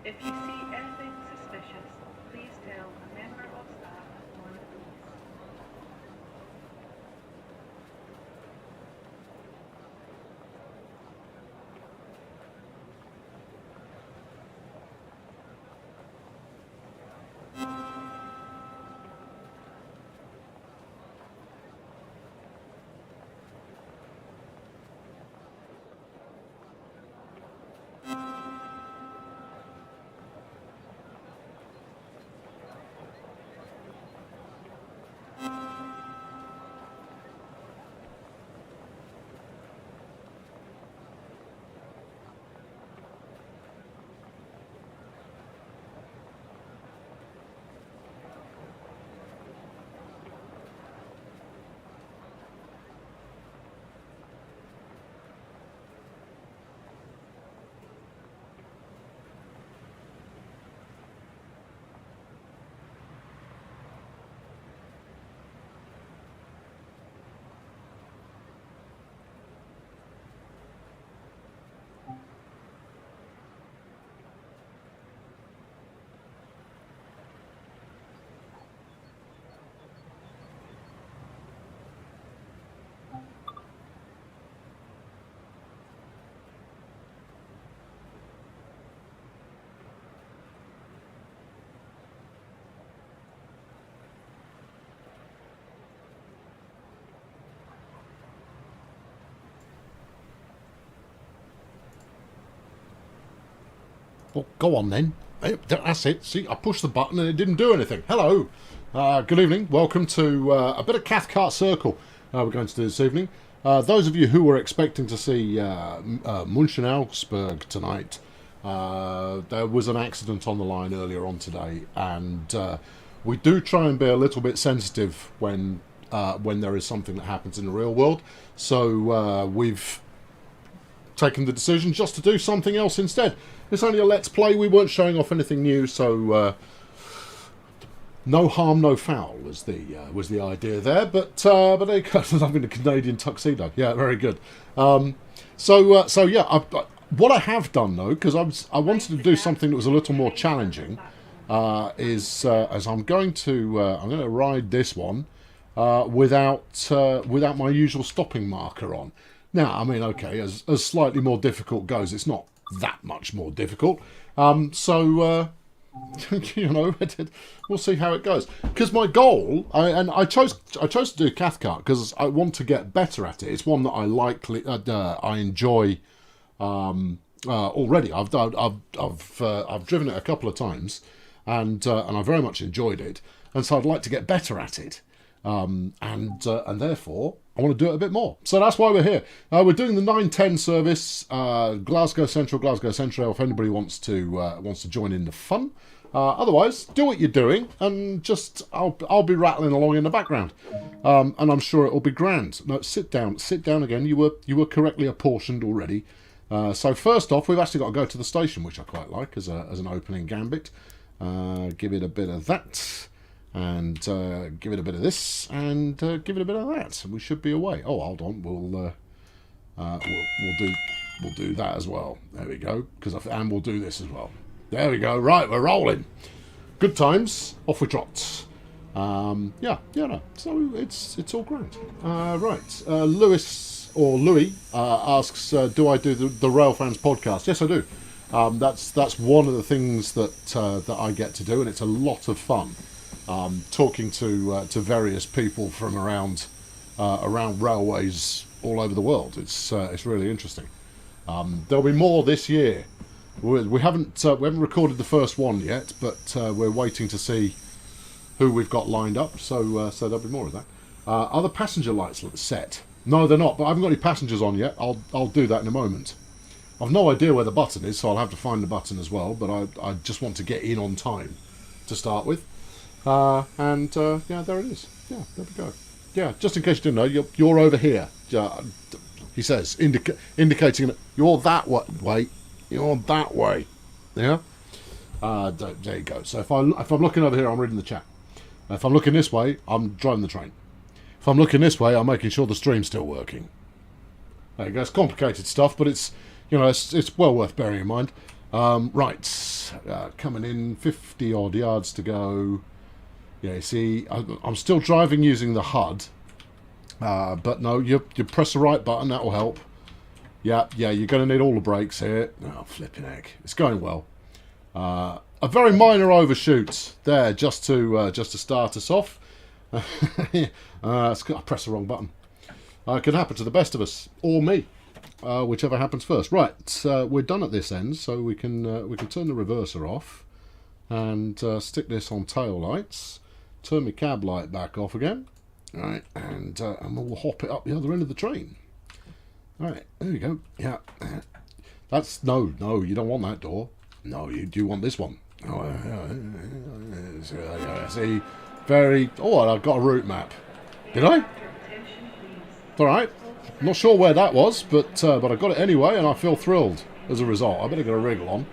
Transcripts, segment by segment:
If you see anything suspicious, please tell a member of staff or the police. Well, go on then. That's it. See, I pushed the button and it didn't do anything. Hello. Good evening. Welcome to a bit of Cathcart Circle we're going to do this evening. Those of you who were expecting to see München-Augsburg tonight, there was an accident on the line earlier on today, and we do try and be a little bit sensitive when there is something that happens in the real world. So we've taken the decision just to do something else instead. It's only a let's play. We weren't showing off anything new, so no harm, no foul was the idea there. But there you go. Loving a Canadian tuxedo. Yeah, very good. So yeah, what I have done though, because I wanted to do something that was a little more challenging, is as I'm going to ride this one without my usual stopping marker on. Now, I mean, okay, as slightly more difficult goes, it's not that much more difficult. So you know, we'll see how it goes. Because my goal, I chose to do Cathcart because I want to get better at it. It's one that I enjoy already. I've driven it a couple of times, and I very much enjoyed it, and so I'd like to get better at it. And therefore I want to do it a bit more. So that's why we're here. We're doing the 9:10 service, Glasgow Central. If anybody wants to join in the fun. Otherwise, do what you're doing, and just I'll be rattling along in the background, and I'm sure it'll be grand. No, sit down again. You were correctly apportioned already. So first off, we've actually got to go to the station, which I quite like as an opening gambit. Give it a bit of that. And give it a bit of this, and give it a bit of that. We should be away. Oh, hold on. We'll do that as well. There we go. And we'll do this as well. There we go. Right, we're rolling. Good times. Off we trot. Yeah. No. So it's all grand. Right. Louis asks, do I do the Rail Fans podcast? Yes, I do. That's one of the things that I get to do, and it's a lot of fun. Talking to various people from around railways all over the world. It's really interesting. There'll be more this year. We haven't recorded the first one yet, but we're waiting to see who we've got lined up. So there'll be more of that. Are the passenger lights set? No, they're not. But I haven't got any passengers on yet. I'll do that in a moment. I've no idea where the button is, so I'll have to find the button as well. But I just want to get in on time to start with. Yeah, there it is. Yeah, there we go. Yeah, just in case you didn't know, you're over here. He says, indicating that you're that way. You're that way. Yeah. There you go. So if I'm looking over here, I'm reading the chat. If I'm looking this way, I'm driving the train. If I'm looking this way, I'm making sure the stream's still working. There you go. It's complicated stuff, but it's well worth bearing in mind. Right, coming in, 50 odd yards to go. Yeah, you see, I'm still driving using the HUD, but no, you press the right button, that will help. Yeah, you're going to need all the brakes here. Oh, flipping heck, it's going well. A very minor overshoot there, just to start us off. I pressed the wrong button. It could happen to the best of us, or me, whichever happens first. Right, we're done at this end, so we can turn the reverser off and stick this on tail lights. Turn my cab light back off again. Right, and we'll hop it up the other end of the train. Right, there we go. Yeah, that's no, you don't want that door. No, you do want this one. Oh, see, very. Oh, I've got a route map. Did I? All right. Not sure where that was, but I got it anyway, and I feel thrilled as a result. I better get a wriggle on.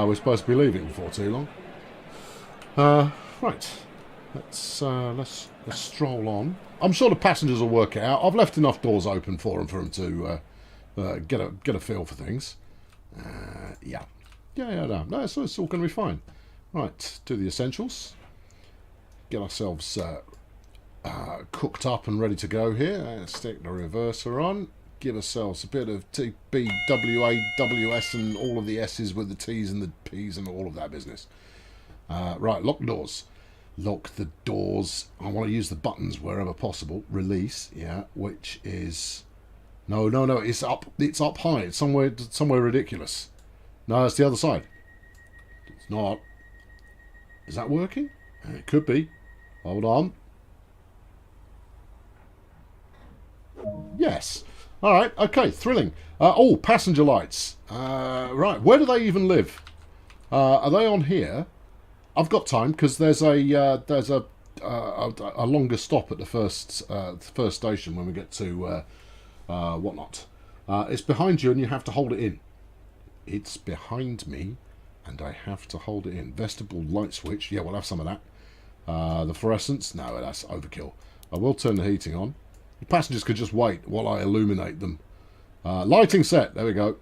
We're supposed to be leaving before too long. Right. Let's stroll on. I'm sure the passengers will work it out. I've left enough doors open for them to get a feel for things. Yeah, no, so it's all going to be fine. Right, do the essentials. Get ourselves cooked up and ready to go here. Stick the reverser on. Give ourselves a bit of T, B, W, A, W, S, and all of the S's with the T's and the P's and all of that business. Right, lock the doors. Lock the doors. I want to use the buttons wherever possible. Release, yeah, which is... No, it's up high. It's somewhere ridiculous. No, it's the other side. It's not. Is that working? It could be. Hold on. Yes. All right. Okay. Thrilling. Oh, passenger lights. Right. Where do they even live? Are they on here? I've got time because there's a longer stop at the first station when we get to whatnot. It's behind you and you have to hold it in. It's behind me and I have to hold it in. Vestibule light switch. Yeah, we'll have some of that. The fluorescence. No, that's overkill. I will turn the heating on. The passengers could just wait while I illuminate them. Lighting set. There we go.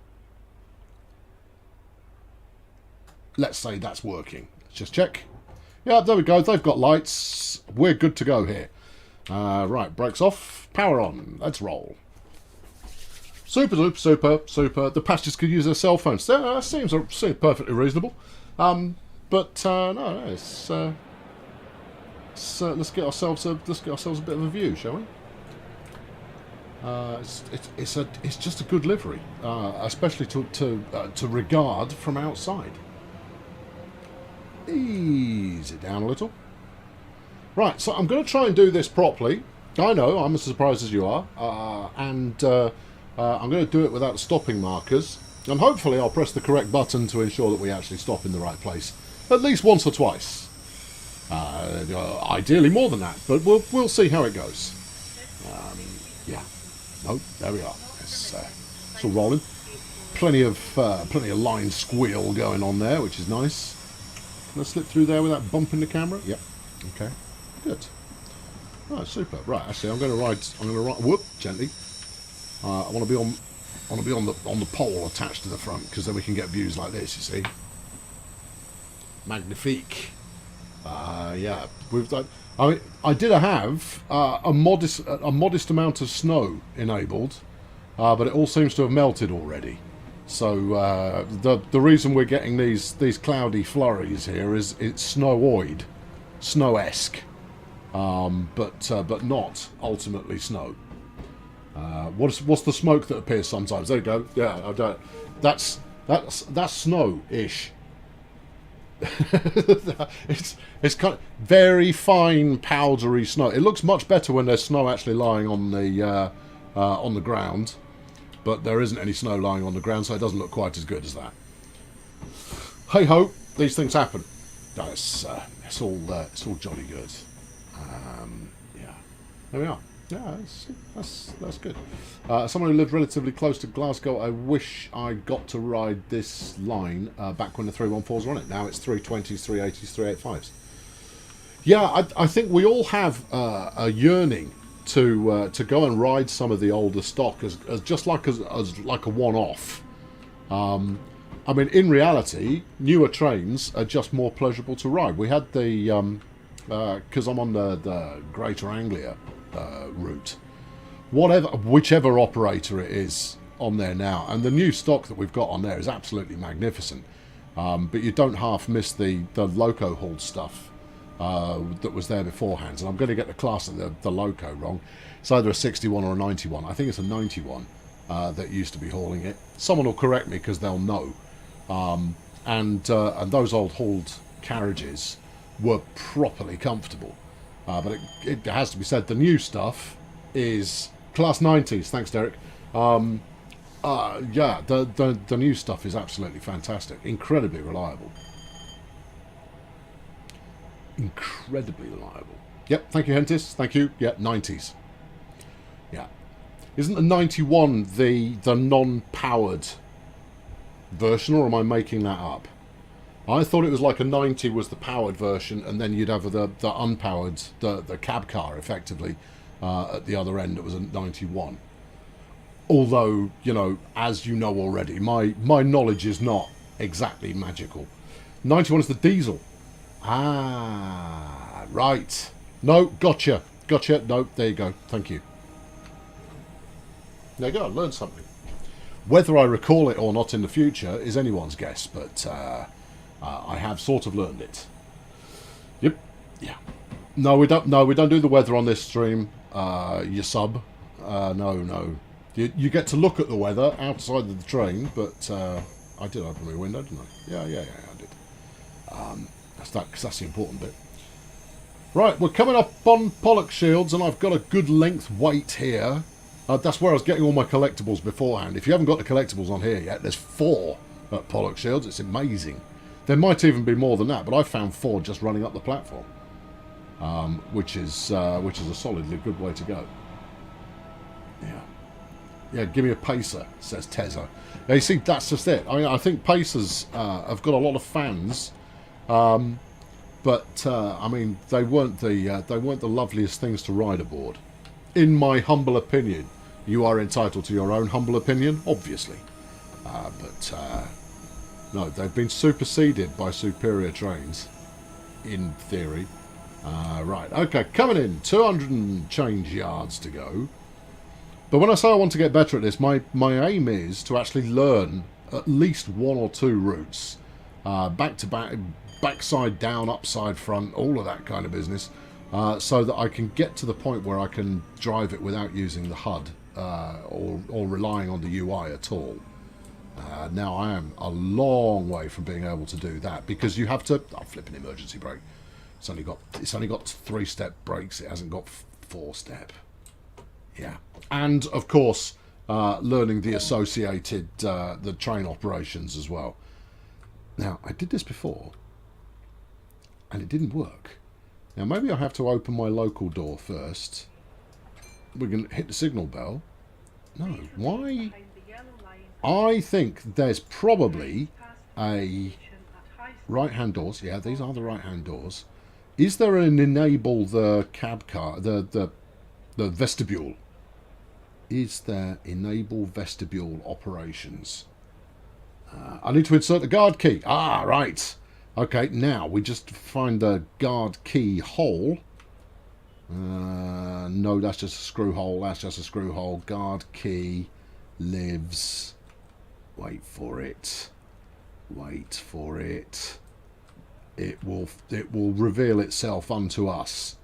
Let's say that's working. Let's just check. Yeah, there we go. They've got lights. We're good to go here. Right, brakes off. Power on. Let's roll. Super. The passengers could use their cell phones. That seems perfectly reasonable. No, let's get ourselves a bit of a view, shall we? It's just a good livery, especially to regard from outside. Ease it down a little. Right, so I'm going to try and do this properly. I know, I'm as surprised as you are, and I'm going to do it without stopping markers, and hopefully I'll press the correct button to ensure that we actually stop in the right place, at least once or twice. Ideally more than that, but we'll see how it goes. Yeah. No, there we are. It's all rolling. Plenty of line squeal going on there, which is nice. Can I slip through there without bumping the camera? Yep. Okay. Good. Right, super. Right, actually, I'm going to ride. Whoop, gently. I want to be on the pole attached to the front because then we can get views like this. You see. Magnifique. Yeah. I did have a modest amount of snow enabled, but it all seems to have melted already. So the reason we're getting these cloudy flurries here is it's snow-oid, snow-esque, but not ultimately snow. What's the smoke that appears sometimes? There you go. Yeah, I don't. That's snow-ish. it's kind of very fine powdery snow. It looks much better when there's snow actually lying on the ground, but there isn't any snow lying on the ground, so it doesn't look quite as good as that. Hey ho, these things happen. No, it's all jolly good. Yeah, there we are. Yeah, that's good. Someone who lived relatively close to Glasgow, I wish I got to ride this line back when the 314s were on it. Now it's 320s, 380s, 385s. Yeah, I think we all have a yearning to go and ride some of the older stock as just like a one-off. I mean, in reality, newer trains are just more pleasurable to ride. We had the, because I'm on the Greater Anglia route, whichever operator it is on there now, and the new stock that we've got on there is absolutely magnificent. But you don't half miss the loco hauled stuff that was there beforehand. And I'm going to get the class of the loco wrong. It's either a 61 or a 91. I think it's a 91 that used to be hauling it. Someone will correct me because they'll know. And those old hauled carriages were properly comfortable. But it has to be said, the new stuff is class 90s. Thanks, Derek. Yeah, the new stuff is absolutely fantastic. Incredibly reliable. Incredibly reliable. Yep, thank you, Hentis. Thank you. Yeah, 90s. Yeah. Isn't the 91 the non-powered version, or am I making that up? I thought it was like a 90 was the powered version, and then you'd have the unpowered, the cab car, effectively, at the other end. It was a 91. Although, you know, as you know already, my knowledge is not exactly magical. 91 is the diesel. Ah, right. No, gotcha. Gotcha. No, there you go. Thank you. There you go. I learned something. Whether I recall it or not in the future is anyone's guess, but I have sort of learned it. Yep. Yeah. No, we don't. No, we don't do the weather on this stream. You sub. No. You get to look at the weather outside of the train, but I did open my window, didn't I? Yeah, I did. That's the important bit. Right, we're coming up on Pollock Shields, and I've got a good length weight here. That's where I was getting all my collectibles beforehand. If you haven't got the collectibles on here yet, there's 4 at Pollock Shields. It's amazing. There might even be more than that, but I found 4 just running up the platform, which is a solidly good way to go. Yeah, give me a pacer, says Tezza. Now, you see, that's just it. I mean, I think pacers have got a lot of fans, but I mean, they weren't the loveliest things to ride aboard. In my humble opinion, you are entitled to your own humble opinion, obviously, but no, they've been superseded by superior trains, in theory. Right, okay, coming in, 200 and change yards to go. But when I say I want to get better at this, my aim is to actually learn at least 1 or 2 routes. Back to back, backside down, upside front, all of that kind of business. So that I can get to the point where I can drive it without using the HUD or relying on the UI at all. Now I am a long way from being able to do that because you have to... I'll flip an emergency brake. It's only got 3-step brakes. It hasn't got 4-step. Yeah, and of course, learning the associated the train operations as well. Now, I did this before, and it didn't work. Now, maybe I have to open my local door first. We can hit the signal bell. No, why? I think there's probably a right-hand doors. Yeah, these are the right-hand doors. Is there an enable the cab car, the vestibule? Is there enable vestibule operations? I need to insert the guard key. Ah, right. Okay, now we just find the guard key hole. No, that's just a screw hole. That's just a screw hole. Guard key lives. Wait for it. Wait for it. It will reveal itself unto us.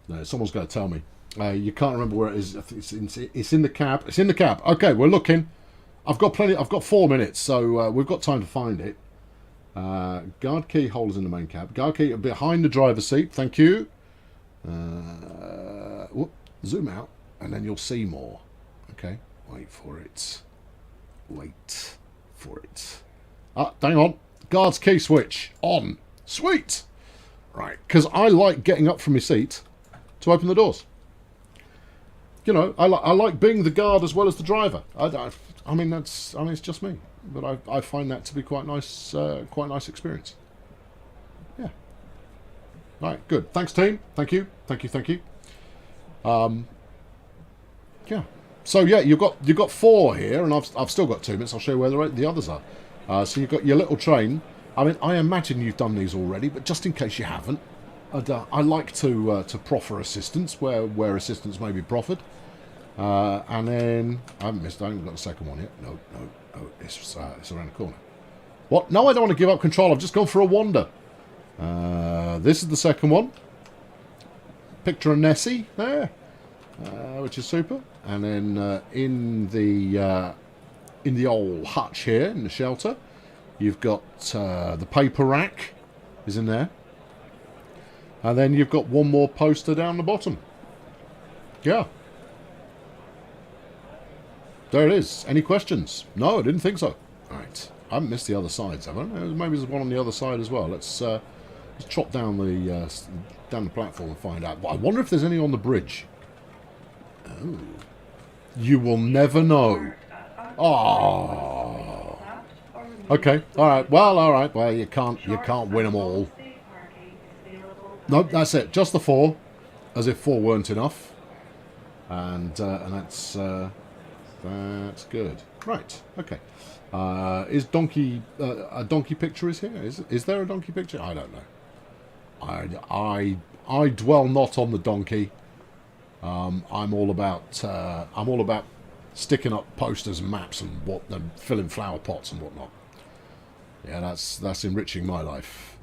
No, someone's going to tell me. You can't remember where it is. I think it's in the cab. It's in the cab. Okay, we're looking. I've got 4 minutes, so we've got time to find it. Guard key holes in the main cab. Guard key behind the driver's seat. Thank you. Zoom out, and then you'll see more. Okay, wait for it. Wait for it. Hang on. Guard's key switch on. Sweet. Right, because I like getting up from my seat to open the doors. You know, I like being the guard as well as the driver. I mean, it's just me, but I find that to be quite nice experience. Yeah. Right, good. Thanks, team. Thank you. Yeah. So yeah, you've got 4 here, and I've still got 2 minutes. I'll show you where the others are. So you've got your little train. I mean, I imagine you've done these already, but just in case you haven't, I like to proffer assistance where assistance may be proffered. And then I haven't got the second one yet. No, it's around the corner. What? No, I don't want to give up control. I've just gone for a wander. This is the second one. Picture of Nessie there, which is super. And then in the old hutch here in the shelter, you've got the paper rack is in there, and then you've got one more poster down the bottom. Yeah. There it is. Any questions? No, I didn't think so. Right. I haven't missed the other sides, have I? Maybe there's one on the other side as well. Let's trot down the platform and find out. But I wonder if there's any on the bridge. Oh. You will never know. Oh. Okay. All right. Well, you can't win them all. Nope, that's it. Just the 4, as if 4 weren't enough. And that's good. Right. Okay. Is donkey a donkey picture is here? Is there a donkey picture? I don't know. I dwell not on the donkey. I'm all about sticking up posters and maps and filling flower pots and whatnot. Yeah, that's enriching my life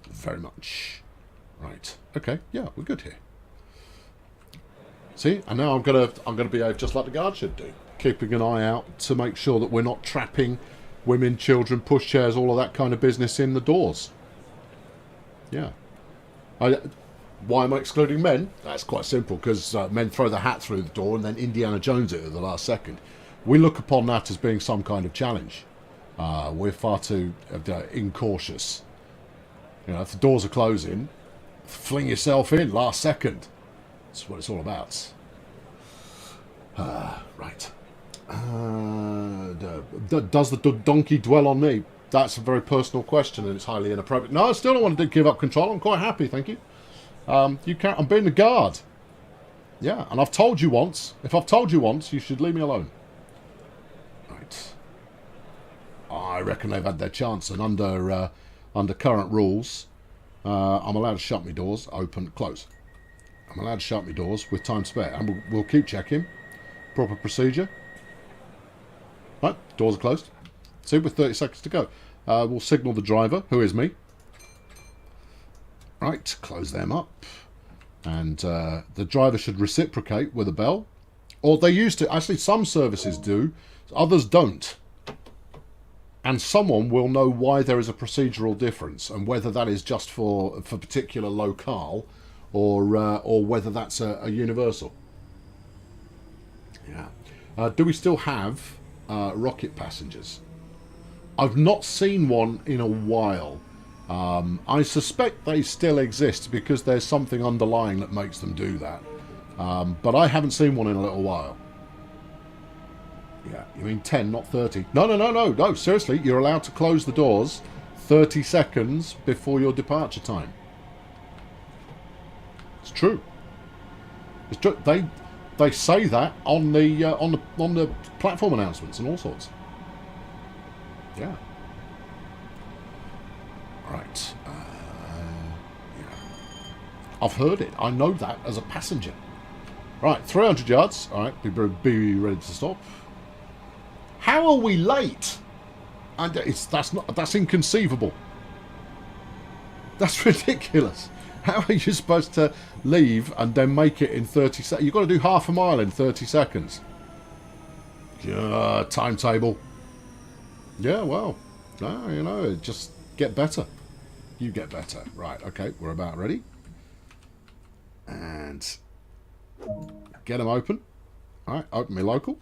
very much. Right. Okay. Yeah, we're good here. See, and now I'm gonna behave just like the guard should do, keeping an eye out to make sure that we're not trapping women, children, pushchairs, all of that kind of business in the doors. Yeah. Why am I excluding men? That's quite simple, because men throw the hat through the door and then Indiana Jones it at the last second. We look upon that as being some kind of challenge. We're far too incautious. You know, if the doors are closing, fling yourself in last second. That's what it's all about. Right. Does the donkey dwell on me? That's a very personal question and it's highly inappropriate. No, I still don't want to give up control. I'm quite happy, thank you. You can't. I'm being the guard. Yeah, and I've told you once. If I've told you once, you should leave me alone. Right. I reckon they've had their chance, and under current rules, I'm allowed to shut my doors, open, close. I'm allowed to shut my doors with time spare, and we'll keep checking. Proper procedure. Right, doors are closed. See, with 30 seconds to go. We'll signal the driver, who is me. Right, close them up. And the driver should reciprocate with a bell. Or they used to. Actually, some services do. Others don't. And someone will know why there is a procedural difference. And whether that is just for particular locale. Or whether that's a universal. Yeah. Do we still have rocket passengers? I've not seen one in a while. I suspect they still exist because there's something underlying that makes them do that. But I haven't seen one in a little while. Yeah, you mean 10, not 30. No, seriously, you're allowed to close the doors 30 seconds before your departure time. It's true. It's true. They say that on the platform announcements and all sorts. Yeah. Right. Yeah. I've heard it. I know that as a passenger. Right, 300 yards. All right, be ready to stop. How are we late? And that's inconceivable. That's ridiculous. How are you supposed to leave and then make it in 30 seconds? You've got to do half a mile in 30 seconds. Timetable. Yeah, well, you know, just get better. You get better. Right, okay, we're about ready. And get them open. All right, open me local.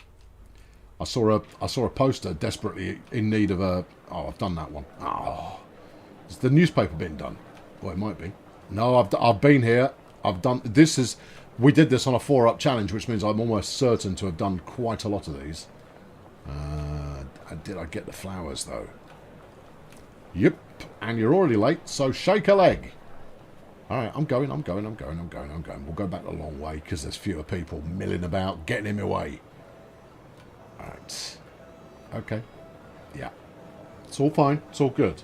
I saw a poster desperately in need of a... Oh, I've done that one. Oh, is the newspaper been done? Well, it might be. No, I've been here. I've done... This is... We did this on a 4-up challenge, which means I'm almost certain to have done quite a lot of these. Did I get the flowers, though? Yep. And you're already late, so shake a leg. All right, I'm going. We'll go back a long way because there's fewer people milling about, getting in my way. All right. Okay. Yeah. It's all fine. It's all good.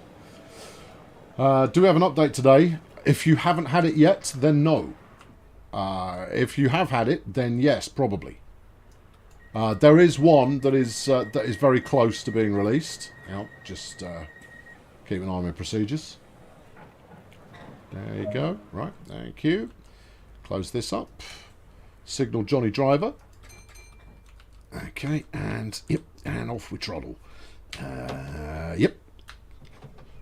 Do we have an update today? If you haven't had it yet, then no. If you have had it, then yes, probably. There is one that is very close to being released. Now, just keep an eye on my procedures. There you go. Right, thank you. Close this up. Signal Johnny Driver. Okay, and yep, and off we trottle. Yep.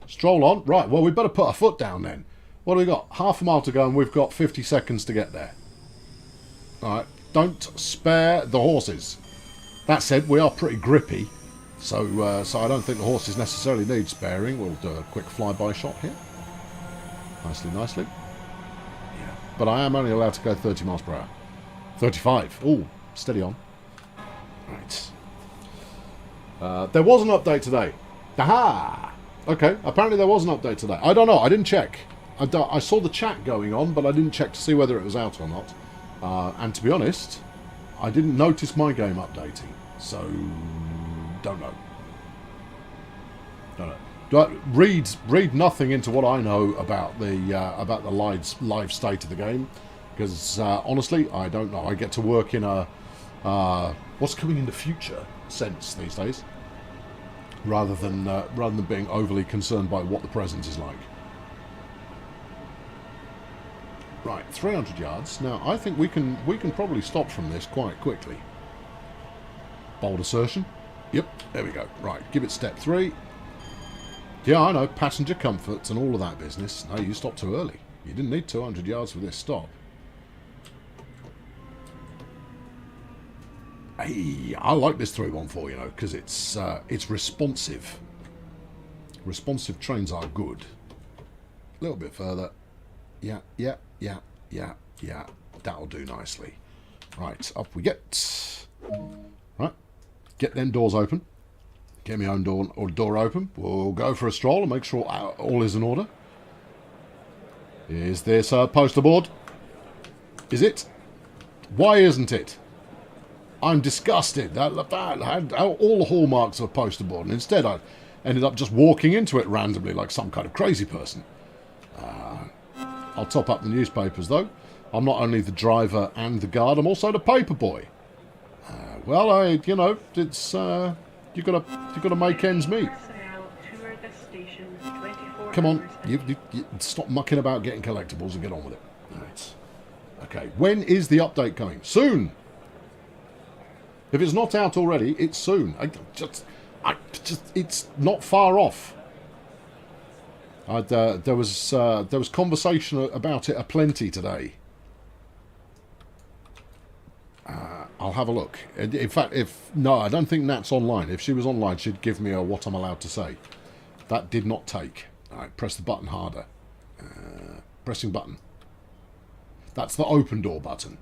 Stroll on. Right, well, we better put our foot down then. What do we got? Half a mile to go and we've got 50 seconds to get there. Alright, don't spare the horses. That said, we are pretty grippy, so I don't think the horses necessarily need sparing. We'll do a quick flyby shot here. Nicely, nicely. Yeah, but I am only allowed to go 30 miles per hour. 35. Ooh, steady on. Right. There was an update today. Aha! Okay, apparently there was an update today. I don't know, I didn't check. I saw the chat going on, but I didn't check to see whether it was out or not. And to be honest, I didn't notice my game updating, so don't know. Don't know. Read nothing into what I know about the live state of the game, because honestly, I don't know. I get to work in a what's coming in the future sense these days, rather than being overly concerned by what the present is like. Right, 300 yards. Now, I think we can probably stop from this quite quickly. Bold assertion. Yep, there we go. Right, give it step 3. Yeah, I know, passenger comforts and all of that business. No, you stopped too early. You didn't need 200 yards for this stop. Hey, I like this 314, you know, because it's responsive. Responsive trains are good. A little bit further. Yeah. That'll do nicely. Right, up we get. Right, get them doors open. Get my own door open. We'll go for a stroll and make sure all is in order. Is this a poster board? Is it? Why isn't it? I'm disgusted. That had all the hallmarks of a poster board, and instead I ended up just walking into it randomly like some kind of crazy person. I'll top up the newspapers, though. I'm not only the driver and the guard, I'm also the paper boy. Well, you know, it's you gotta make ends meet. Personnel tour this station 24 Come on, hours you stop mucking about getting collectibles and get on with it. Right. Okay, when is the update coming? Soon. If it's not out already, it's soon. It's not far off. There was conversation about it aplenty today. I'll have a look. In fact, no, I don't think Nat's online. If she was online, she'd give me a what I'm allowed to say. That did not take. All right, press the button harder. Pressing button. That's the open door button.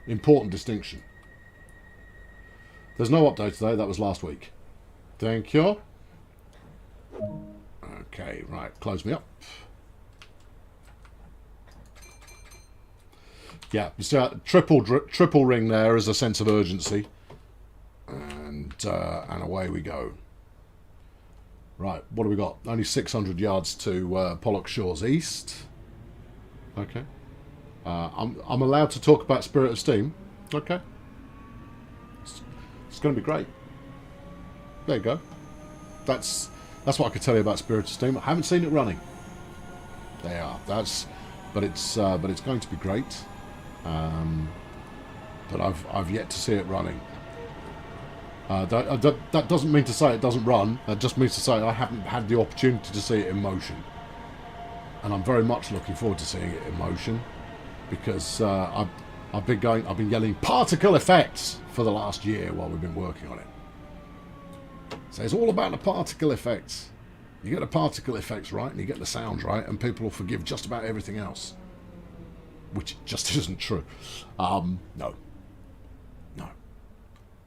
Important distinction. There's no update today. That was last week. Thank you. Okay, right. Close me up. Yeah, you see that triple ring there as a sense of urgency, and away we go. Right, what do we got? Only 600 yards to Pollock Shores East. Okay. I'm allowed to talk about Spirit of Steam. Okay. It's going to be great. There you go. That's what I could tell you about Spirit of Steam. I haven't seen it running. They are. But it's going to be great. But I've yet to see it running. That doesn't mean to say it doesn't run. That just means to say I haven't had the opportunity to see it in motion. And I'm very much looking forward to seeing it in motion, because I've been yelling particle effects for the last year while we've been working on it. So it's all about the particle effects. You get the particle effects right, and you get the sounds right, and people will forgive just about everything else. Which just isn't true. No.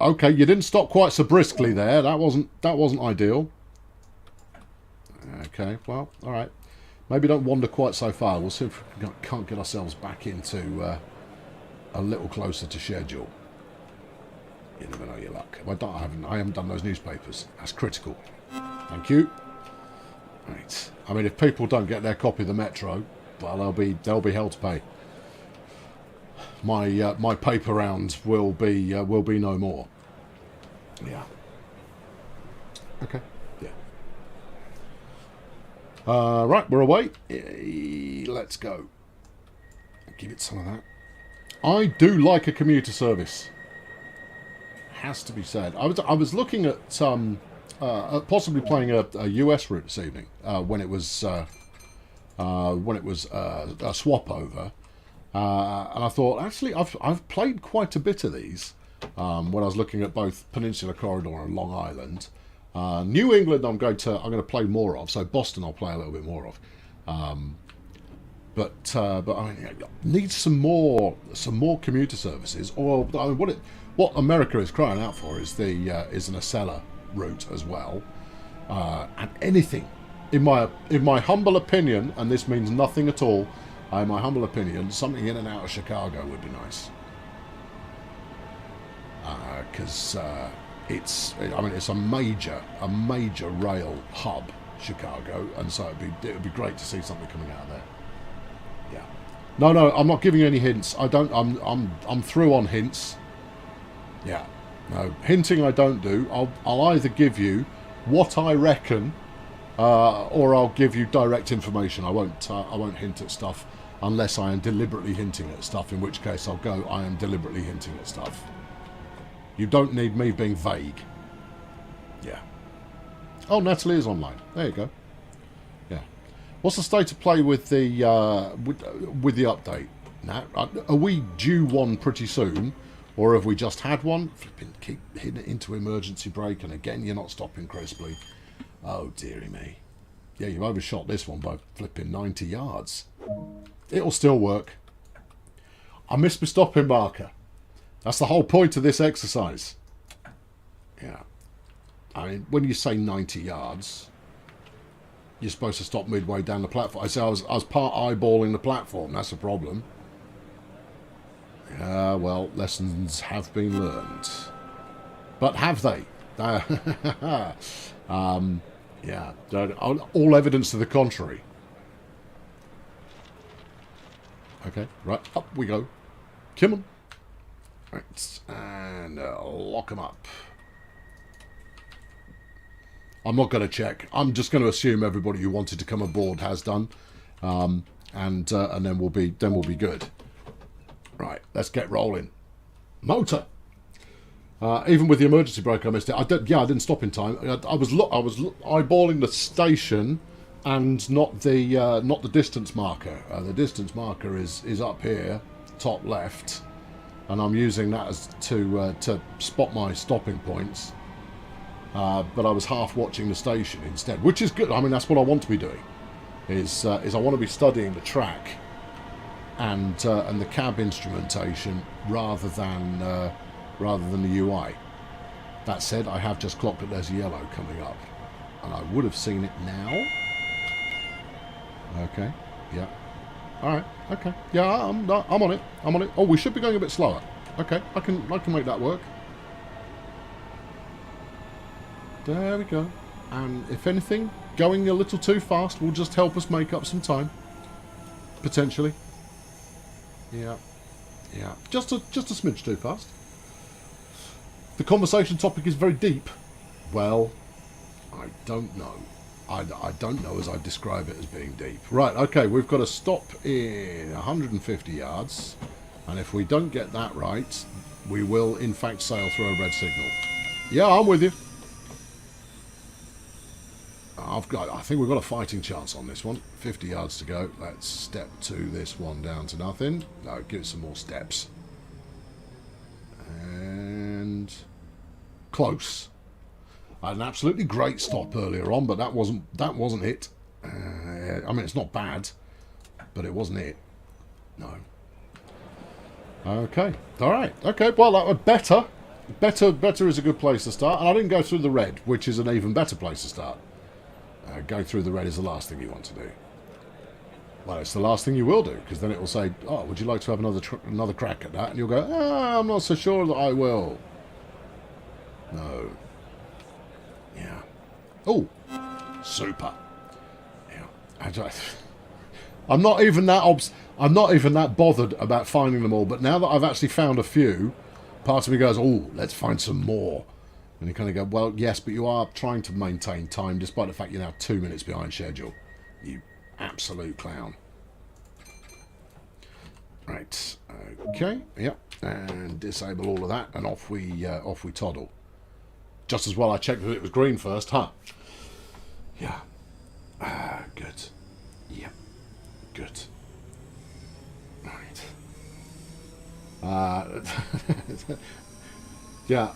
Okay, you didn't stop quite so briskly there. That wasn't ideal. Okay, well, all right. Maybe don't wander quite so far. We'll see if we can't get ourselves back into a little closer to schedule. You never know your luck. I haven't done those newspapers. That's critical. Thank you. Right. I mean, if people don't get their copy of the Metro, well, they'll be held to pay. My paper round will be no more. Yeah. Okay. Yeah. Right, we're away. Let's go. Give it some of that. I do like a commuter service. Has to be said. I was looking at possibly playing a US route this evening when it was a swap over, and I thought actually I've played quite a bit of these when I was looking at both Peninsula Corridor and Long Island. New England I'm going to play more of, so Boston I'll play a little bit more of. But I mean, need some more commuter services, or I mean, what America is crying out for is an Acela route as well, and anything, in my humble opinion, and this means nothing at all, in my humble opinion, something in and out of Chicago would be nice, because it's a major rail hub, Chicago, and so it would be great to see something coming out of there. Yeah. No, I'm not giving you any hints. I'm through on hints. Yeah. No, hinting I don't do. I'll either give you what I reckon, or I'll give you direct information. I won't hint at stuff unless I am deliberately hinting at stuff, in which case I'll go, I am deliberately hinting at stuff. You don't need me being vague. Yeah. Oh, Natalie is online. There you go. Yeah. What's the state of play with the with the update, Nat? Are we due one pretty soon? Or have we just had one? Flipping, keep hitting it into emergency brake, and again you're not stopping crisply. Oh, dearie me. Yeah, you've overshot this one by flipping 90 yards. It'll still work. I missed my stopping marker. That's the whole point of this exercise. Yeah. I mean, when you say 90 yards, you're supposed to stop midway down the platform. I was part eyeballing the platform. That's a problem. Well, lessons have been learned. But have they? Yeah. All evidence to the contrary. Okay, right, up we go. Come on. Right, and lock them up. I'm not going to check. I'm just going to assume everybody who wanted to come aboard has done, and then we'll be good. Right, let's get rolling. Motor. Even with the emergency brake, I missed it. I didn't stop in time. I was eyeballing the station, and not the distance marker. The distance marker is up here, top left, and I'm using that as to spot my stopping points. But I was half watching the station instead, which is good. I mean, that's what I want to be doing. Is I want to be studying the track and the cab instrumentation rather than the UI. That said, I have just clocked that there's a yellow coming up, and I would have seen it now. Okay, yeah, all right, okay, yeah, I'm on it. Oh, we should be going a bit slower. Okay, I can make that work. There we go. And if anything, going a little too fast will just help us make up some time, potentially. Yeah, just a smidge too fast. The conversation topic is very deep. Well, I don't know. I don't know as I describe it as being deep. Right, okay, we've got to stop in 150 yards, and if we don't get that right, we will in fact sail through a red signal. Yeah, I'm with you. I think we've got a fighting chance on this one. 50 yards to go. Let's step this one down to nothing. No, give it some more steps. And close. I had an absolutely great stop earlier on, but that wasn't it. I mean, it's not bad, but it wasn't it. No. Okay. All right. Okay. Well, better is a good place to start. And I didn't go through the red, which is an even better place to start. Going through the red is the last thing you want to do. Well, it's the last thing you will do, because then it will say, oh, would you like to have another crack at that? And you'll go, I'm not so sure that I will. No. Yeah. Oh, super. Yeah. I'm not even that bothered about finding them all. But now that I've actually found a few, part of me goes, "Oh, let's find some more." And you kind of go, "Well, yes, but you are trying to maintain time, despite the fact you're now 2 minutes behind schedule. You absolute clown." Right. Okay. Yep. And disable all of that, and off we toddle. Just as well I checked that it was green first, huh? Yeah. Good. Yep. Good. Right. Yeah.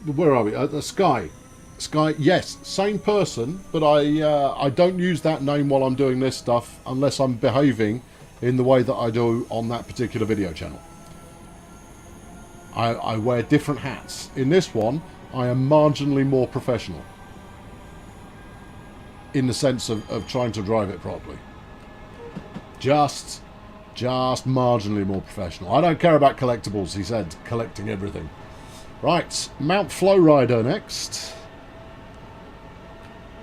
Where are we? Sky. Sky. Yes, same person, but I don't use that name while I'm doing this stuff unless I'm behaving in the way that I do on that particular video channel. I wear different hats. In this one, I am marginally more professional. In the sense of trying to drive it properly. Just marginally more professional. I don't care about collectibles, he said, collecting everything. Right, Mount Flowrider next.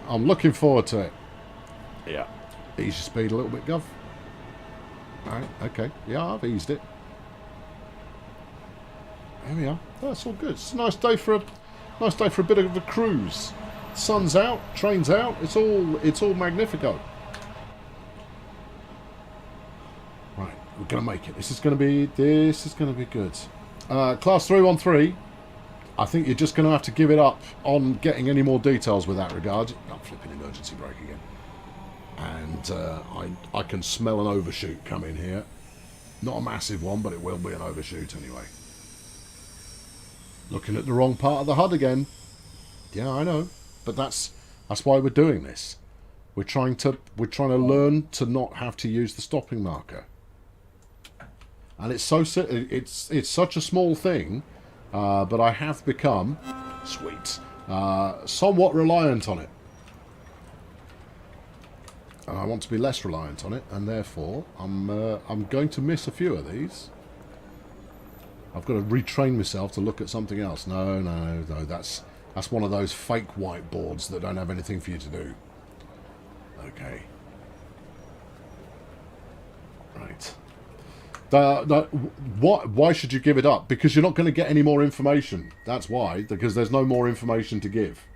I'm looking forward to it. Yeah. Ease your speed a little bit, Gov. Alright, okay. Yeah, I've eased it. There we are. That's all good. It's a nice day for a bit of a cruise. Sun's out, train's out. It's all magnifico. Right, we're gonna make it. This is gonna be good. Class 313. I think you're just gonna have to give it up on getting any more details with that regard. I'm flipping emergency brake again. And I can smell an overshoot coming here. Not a massive one, but it will be an overshoot anyway. Looking at the wrong part of the HUD again. Yeah, I know, but that's why we're doing this. We're trying to learn to not have to use the stopping marker. And it's such a small thing, but I have become somewhat reliant on it. And I want to be less reliant on it, and therefore I'm going to miss a few of these. I've got to retrain myself to look at something else. No, that's one of those fake whiteboards that don't have anything for you to do. Okay. Right. Why should you give it up? Because you're not going to get any more information. That's why. Because there's no more information to give.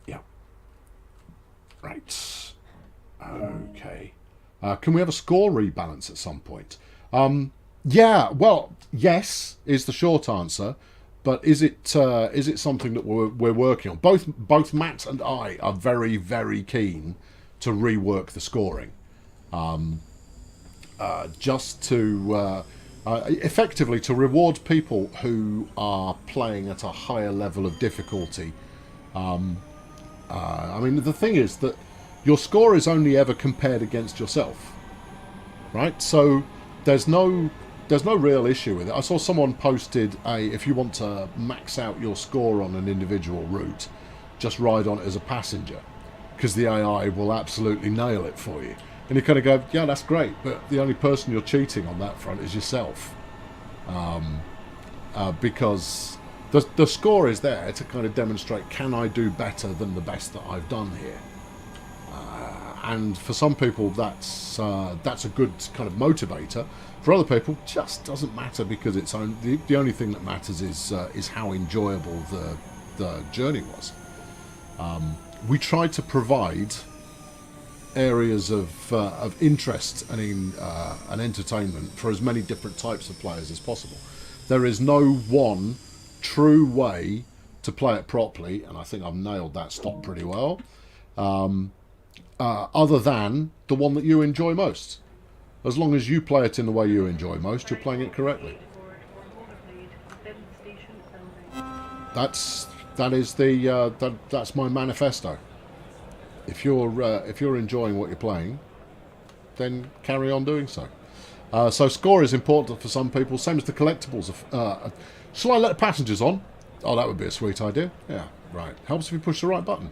Yeah. Right. Okay. Can we have a score rebalance at some point? Yeah, well, yes is the short answer, but is it something that we're working on? Both Matt and I are very, very keen to rework the scoring, just to effectively to reward people who are playing at a higher level of difficulty. I mean, the thing is that your score is only ever compared against yourself, right? So there's no real issue with it. I saw someone posted if you want to max out your score on an individual route, just ride on it as a passenger, because the AI will absolutely nail it for you. And you kind of go, yeah, that's great, but the only person you're cheating on that front is yourself, because the score is there to kind of demonstrate, can I do better than the best that I've done here? And for some people, that's a good kind of motivator. For other people, it just doesn't matter, because the only thing that matters is how enjoyable the journey was. We tried to provide areas of interest and entertainment for as many different types of players as possible. There is no one true way to play it properly, and I think I've nailed that stop pretty well. Other than the one that you enjoy most. As long as you play it in the way you enjoy most, you're playing it correctly. That's my manifesto. If you're enjoying what you're playing, then carry on doing so. So score is important for some people, same as the collectibles. Shall I let the passengers on? Oh, that would be a sweet idea. Yeah, right. Helps if you push the right button.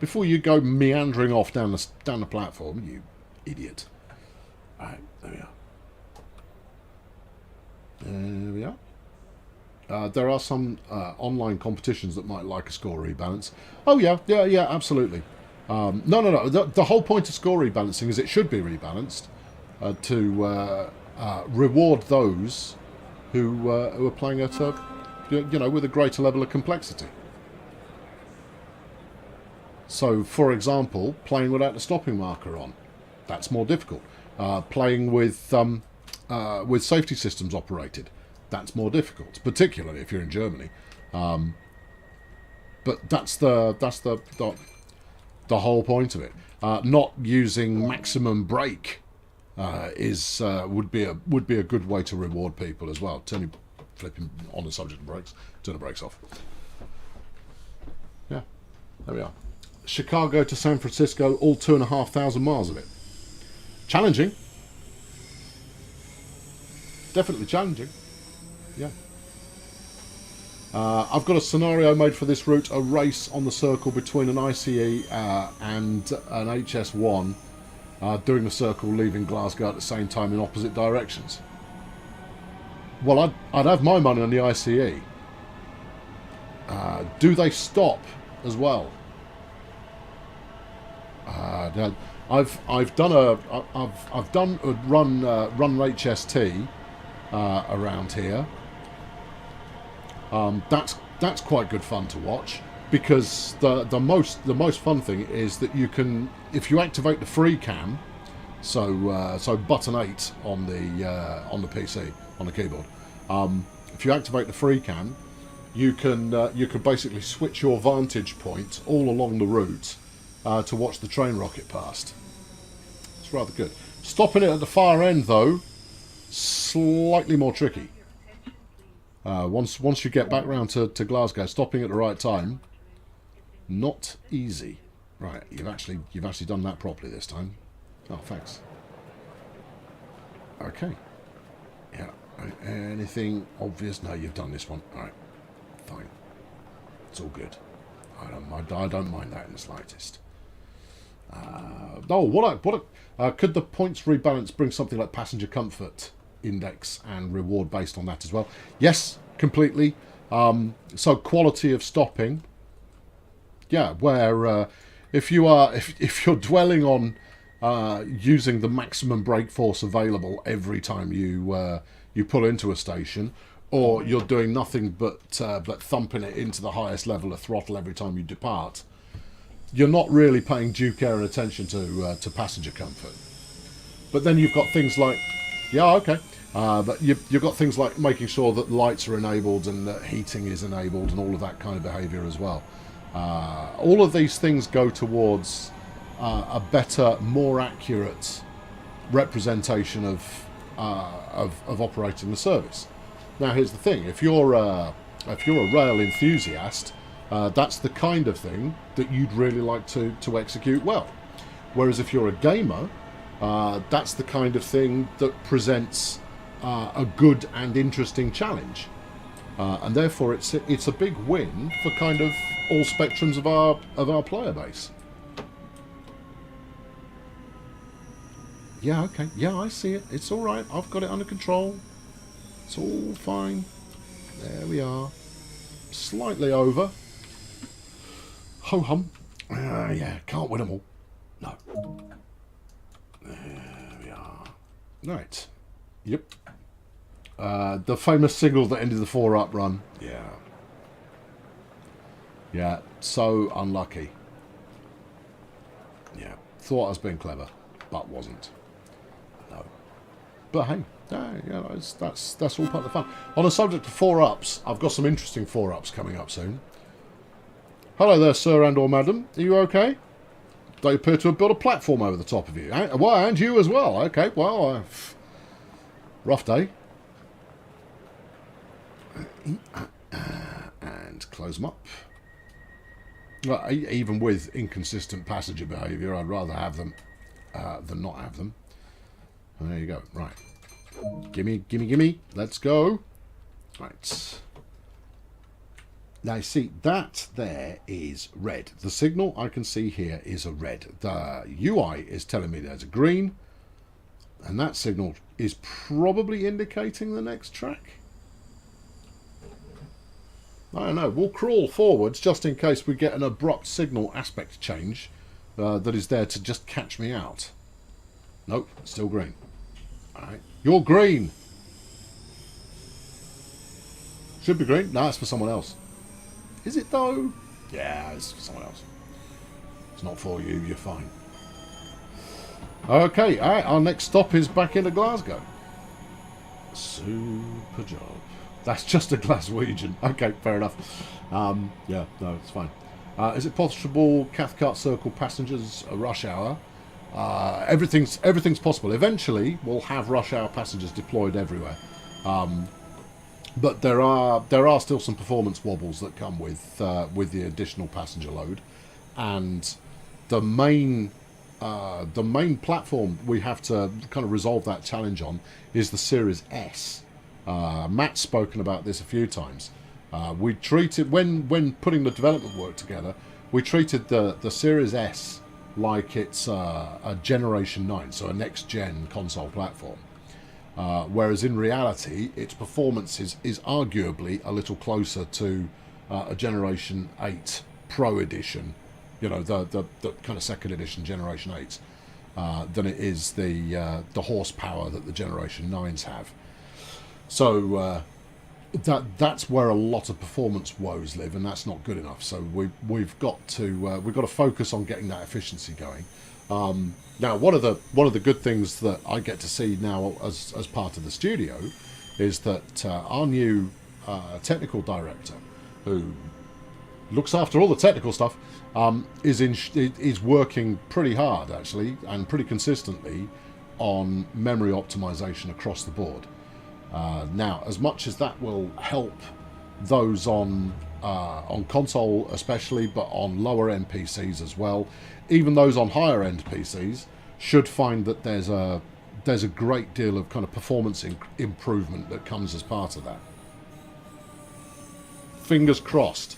Before you go meandering off down the platform, you idiot. Right, there we are. There we are. There are some online competitions that might like a score rebalance. Oh yeah, absolutely. No. The whole point of score rebalancing is it should be rebalanced to reward those who are playing at a, with a greater level of complexity. So, for example, playing without the stopping marker on, that's more difficult. Playing with safety systems operated, that's more difficult, particularly if you're in Germany. But that's the whole point of it. Not using maximum brake would be a good way to reward people as well. Flipping on the subject of brakes, turn the brakes off. Yeah, there we are. Chicago to San Francisco, all 2,500 miles of it. Challenging. Definitely challenging. Yeah. I've got a scenario made for this route, a race on the circle between an ICE and an HS1 doing the circle, leaving Glasgow at the same time in opposite directions. Well, I'd have my money on the ICE. Do they stop as well? I've done a run HST around here. That's quite good fun to watch, because the most fun thing is that you can, if you activate the free cam, so button 8 on the PC on the keyboard, if you activate the free cam, you can basically switch your vantage point all along the route to watch the train rocket past. It's rather good. Stopping it at the far end, though, slightly more tricky. Once you get back round to Glasgow, stopping at the right time, not easy. Right, you've actually done that properly this time. Oh, thanks. Okay. Yeah. Anything obvious? No, you've done this one. All right. Fine. It's all good. I don't mind that in the slightest. Could the points rebalance bring something like passenger comfort index and reward based on that as well? Yes, completely. So quality of stopping. Yeah, where if you're dwelling on using the maximum brake force available every time you pull into a station, or you're doing nothing but thumping it into the highest level of throttle every time you depart, you're not really paying due care and attention to passenger comfort. But then you've got things like, but you've got things like making sure that lights are enabled and that heating is enabled and all of that kind of behaviour as well. All of these things go towards a better, more accurate representation of operating the service. Now, here's the thing: if you're a rail enthusiast, that's the kind of thing that you'd really like to execute well. Whereas if you're a gamer, that's the kind of thing that presents a good and interesting challenge, and therefore it's a big win for kind of all spectrums of our player base. Yeah, okay. Yeah, I see it. It's all right. I've got it under control. It's all fine. There we are. Slightly over. Ho hum. Yeah, can't win them all. No. There we are. Right. Yep. The famous signal that ended the 4-up run. Yeah. Yeah, so unlucky. Yeah. Thought I was being clever, but wasn't. No. But hey. That's all part of the fun. On the subject of 4-ups, I've got some interesting 4-ups coming up soon. Hello there, sir and or madam. Are you okay? They appear to have built a platform over the top of you. Well, and you as well. Okay, well, rough day. And close them up. Well, even with inconsistent passenger behaviour, I'd rather have them than not have them. And there you go. Right. Gimme. Let's go. Right. Now, see, that there is red. The signal I can see here is a red. The UI is telling me there's a green. And that signal is probably indicating the next track. I don't know. We'll crawl forwards just in case we get an abrupt signal aspect change that is there to just catch me out. Nope, still green. Alright. You're green! Should be green. No, it's for someone else. Is it though? Yeah, it's for someone else. It's not for you, you're fine. Okay, alright, our next stop is back into Glasgow. Super job. That's just a Glaswegian. Okay, fair enough. Yeah, no, it's fine. Is it possible Cathcart Circle passengers a rush hour? Everything's possible. Eventually, we'll have rush hour passengers deployed everywhere. But there are still some performance wobbles that come with the additional passenger load, and the main platform we have to kind of resolve that challenge on is the Series S. Matt's spoken about this a few times. We treated when putting the development work together, we treated the Series S like it's a Generation 9, so a next-gen console platform. Whereas in reality, its performance is arguably a little closer to a Generation 8 Pro Edition, you know, the kind of second edition Generation 8s, than it is the horsepower that the Generation 9s have. So that's where a lot of performance woes live, and that's not good enough. So we've got to focus on getting that efficiency going. Now, one of the good things that I get to see now as part of the studio is that our new technical director, who looks after all the technical stuff, is working pretty hard actually and pretty consistently on memory optimization across the board. Now, as much as that will help those on console especially, but on lower end PCs as well, even those on higher end PCs should find that there's a great deal of kind of performance improvement that comes as part of that. Fingers crossed.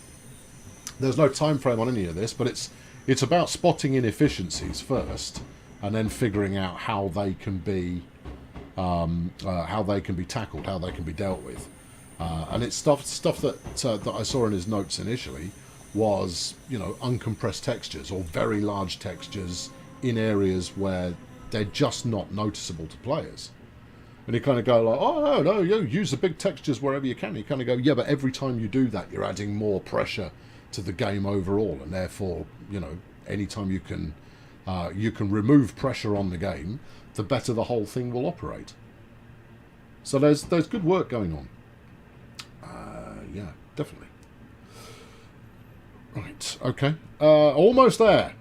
There's no time frame on any of this, but it's about spotting inefficiencies first, and then figuring out how they can be tackled, how they can be dealt with. And it's stuff that I saw in his notes initially was, you know, uncompressed textures or very large textures in areas where they're just not noticeable to players. And you kind of go like, oh no, you use the big textures wherever you can. You kind of go, yeah, but every time you do that, you're adding more pressure to the game overall, and therefore, you know, anytime you can remove pressure on the game, the better the whole thing will operate. So there's good work going on. Yeah, definitely. Right, okay. Almost there.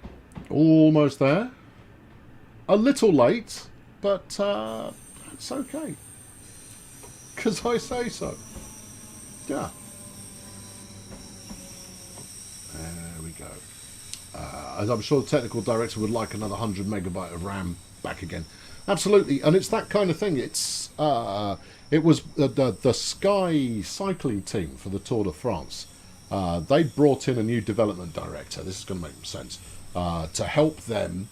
Almost there. A little late, but it's okay. Because I say so. Yeah. There we go. As I'm sure the technical director would like another 100 megabyte of RAM back again. Absolutely, and it's that kind of thing. It was the Sky cycling team for the Tour de France. They brought in a new development director. This is going to make sense to help them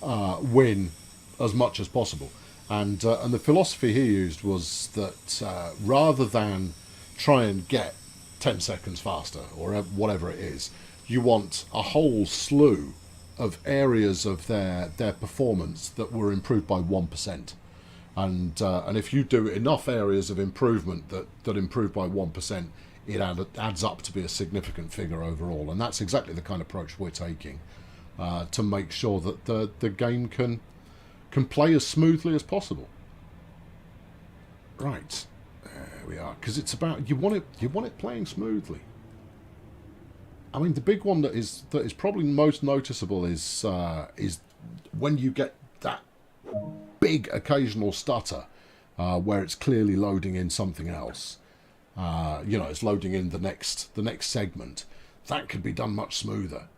win as much as possible. And the philosophy he used was that rather than try and get 10 seconds faster or whatever it is, you want a whole slew of areas of their performance that were improved by 1%. And if you do enough areas of improvement that improve by 1%, it adds up to be a significant figure overall. And that's exactly the kind of approach we're taking to make sure that the game can play as smoothly as possible. Right, there we are. Because it's about you want it playing smoothly. I mean, the big one that is probably most noticeable is when you get that big occasional stutter where it's clearly loading in something else. You know, it's loading in the next segment. That could be done much smoother,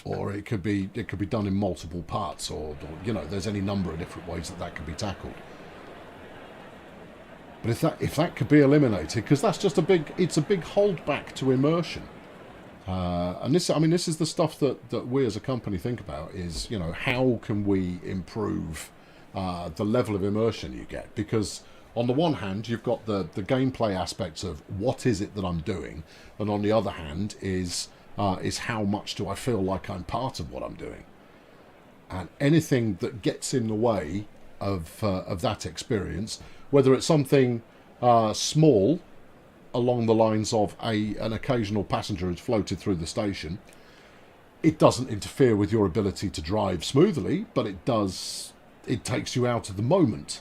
or it could be done in multiple parts, or you know, there's any number of different ways that can be tackled. But if that could be eliminated, because that's just a big holdback to immersion. And this is the stuff that we as a company think about is, you know, how can we improve the level of immersion you get? Because on the one hand, you've got the gameplay aspects of what is it that I'm doing, and on the other hand is how much do I feel like I'm part of what I'm doing. And anything that gets in the way of that experience, whether it's something small along the lines of an occasional passenger who's floated through the station, it doesn't interfere with your ability to drive smoothly, but it takes you out of the moment.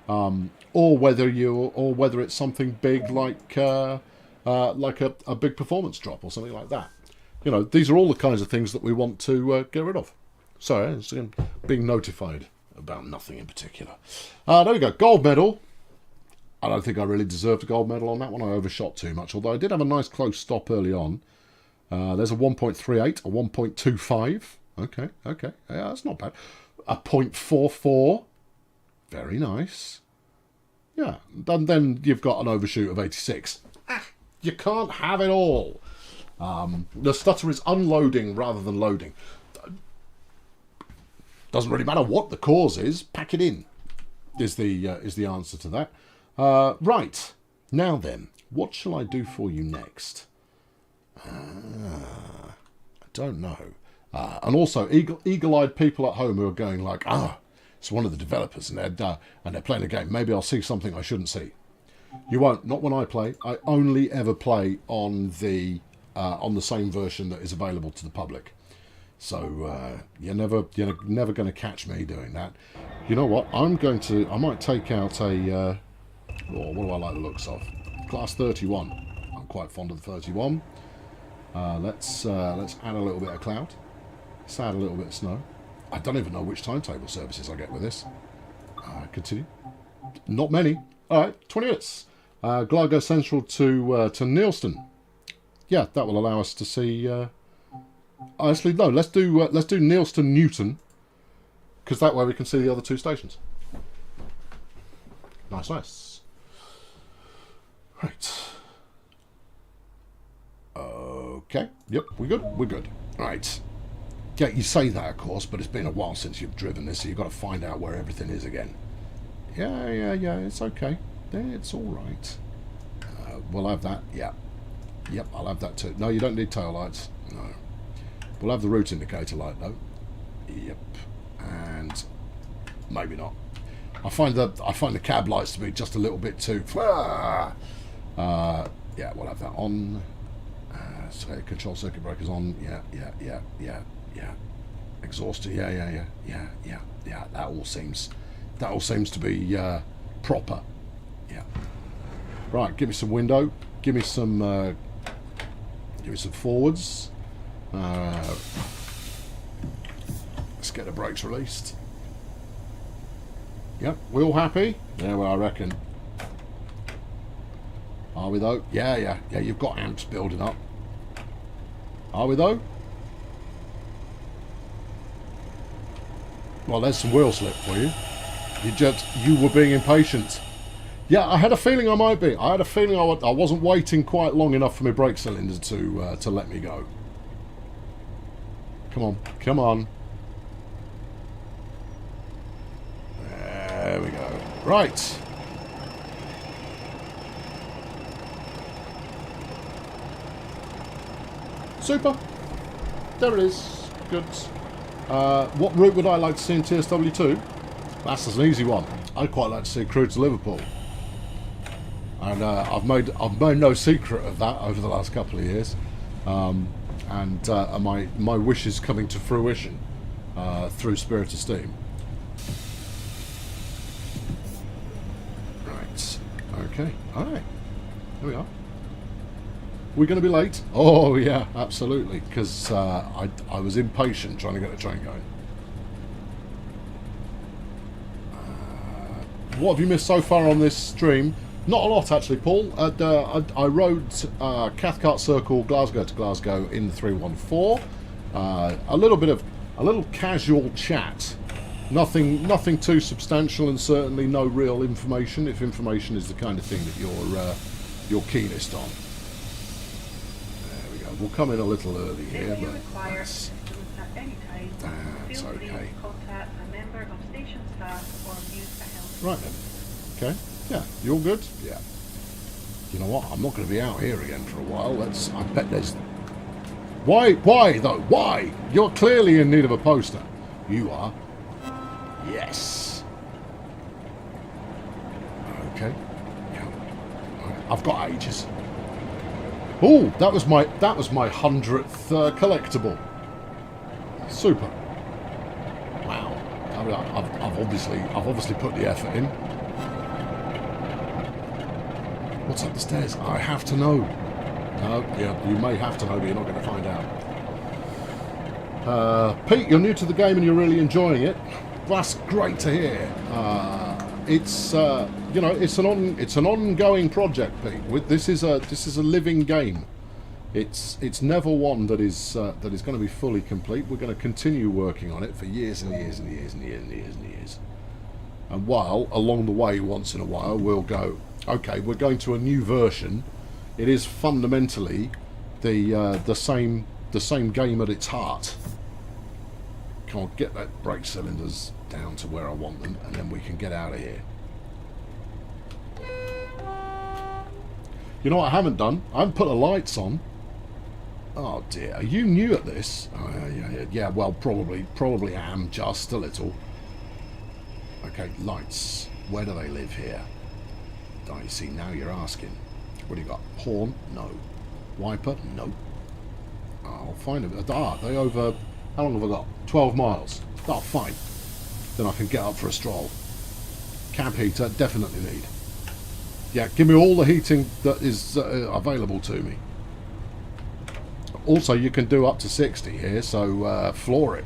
Or whether it's something big like a big performance drop or something like that. You know, these are all the kinds of things that we want to get rid of. Sorry, it's being notified about nothing in particular. There we go, gold medal. I don't think I really deserved a gold medal on that one. I overshot too much, although I did have a nice close stop early on. There's a 1.38, a 1.25. Okay, yeah, that's not bad. A 0.44. Very nice. Yeah, and then you've got an overshoot of 86. You can't have it all. The stutter is unloading rather than loading. Doesn't really matter what the cause is. Pack it in. Is the answer to that. Right. Now then, what shall I do for you next? I don't know. And also, eagle-eyed people at home who are going like, it's one of the developers and they're playing a game. Maybe I'll see something I shouldn't see. You won't. Not when I play. I only ever play on the same version that is available to the public. So you're never going to catch me doing that. You know what? I might take out a. What do I like the looks of? Class 31. I'm quite fond of the 31. Let's add a little bit of cloud. Let's add a little bit of snow. I don't even know which timetable services I get with this. Continue. Not many. All right, 20 minutes. Glasgow Central to Neilston. Yeah, that will allow us to see. Actually, no. Let's do Neilston Newton, because that way we can see the other two stations. Nice. Right. Okay. Yep. We're good. Right. Yeah, you say that, of course, but it's been a while since you've driven this, so you've got to find out where everything is again. Yeah, it's okay. It's all right. We'll have that. Yeah. Yep, I'll have that too. No, you don't need tail lights. No. We'll have the route indicator light, though. Yep. And maybe not. I find the cab lights to be just a little bit too... Yeah, we'll have that on. So control circuit breakers on. Yeah. Exhauster. Yeah. That all seems to be proper. Yeah. Right. Give me some window. Give me some forwards. Let's get the brakes released. Yep. We all happy? Yeah. Well, I reckon. Are we though? Yeah. You've got amps building up. Are we though? Well, there's some wheel slip for you. You were being impatient. Yeah, I had a feeling I might be. I had a feeling I wasn't waiting quite long enough for my brake cylinder to let me go. Come on. There we go. Right. Super. There it is. Good. What route would I like to see in TSW2? That's an easy one. I'd quite like to see Crewe to Liverpool. And I've made no secret of that over the last couple of years. And my wish is coming to fruition through Spirit of Steam. Right. Okay. Alright. Here we are. We're going to be late? Oh, yeah, absolutely. Because I was impatient trying to get the train going. What have you missed so far on this stream? Not a lot, actually, Paul. I rode Cathcart Circle, Glasgow to Glasgow in the 314. A little casual chat. Nothing too substantial, and certainly no real information. If information is the kind of thing that you're keenest on. There we go. We'll come in a little early here, If you but require assistance at any time, that's feel free okay. to contact a member of station staff or use a help. Right then. Okay. Yeah, you all good? Yeah. You know what? I'm not going to be out here again for a while. I bet there's... Why though? Why? You're clearly in need of a poster. You are. Yes. Okay. Yeah. Right. I've got ages. Oh, that was my 100th collectible. Super. Wow. I mean, I've obviously put the effort in. What's up the stairs? I have to know. Yeah, you may have to know, but you're not going to find out. Pete, you're new to the game and you're really enjoying it. That's great to hear. It's you know, it's an ongoing project, Pete. This is a living game. It's never one that is going to be fully complete. We're going to continue working on it for years and years and years and years and years and years. And while along the way, once in a while, we'll go, okay, we're going to a new version. It is fundamentally the same game at its heart. Can't get that brake cylinders down to where I want them, and then we can get out of here. You know what I haven't done? I haven't put the lights on. Oh dear, are you new at this? Oh, yeah, well, probably am, just a little. Okay, lights. Where do they live here? Oh, you see, now you're asking. What do you got? Horn? No. Wiper? No. I'll find them. Ah, they over... How long have I got? 12 miles. Oh, fine. Then I can get up for a stroll. Cab heater, definitely need. Yeah, give me all the heating that is available to me. Also, you can do up to 60 here, so floor it.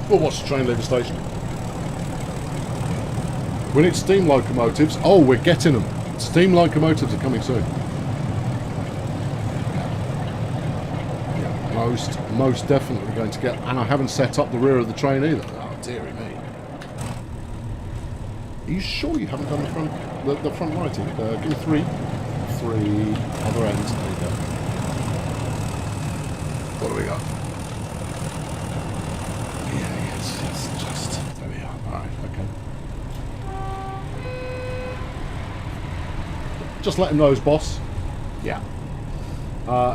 We'll watch the train leave the station. We need steam locomotives. Oh, we're getting them. Steam locomotives are coming soon. Yeah, most definitely going to get... And I haven't set up the rear of the train either. Oh, dearie me. Are you sure you haven't done the front lighting? Give me three. Other ends. There you go. What do we got? Yeah, it's just... There we are. Alright, okay. Just let him know, boss. Yeah.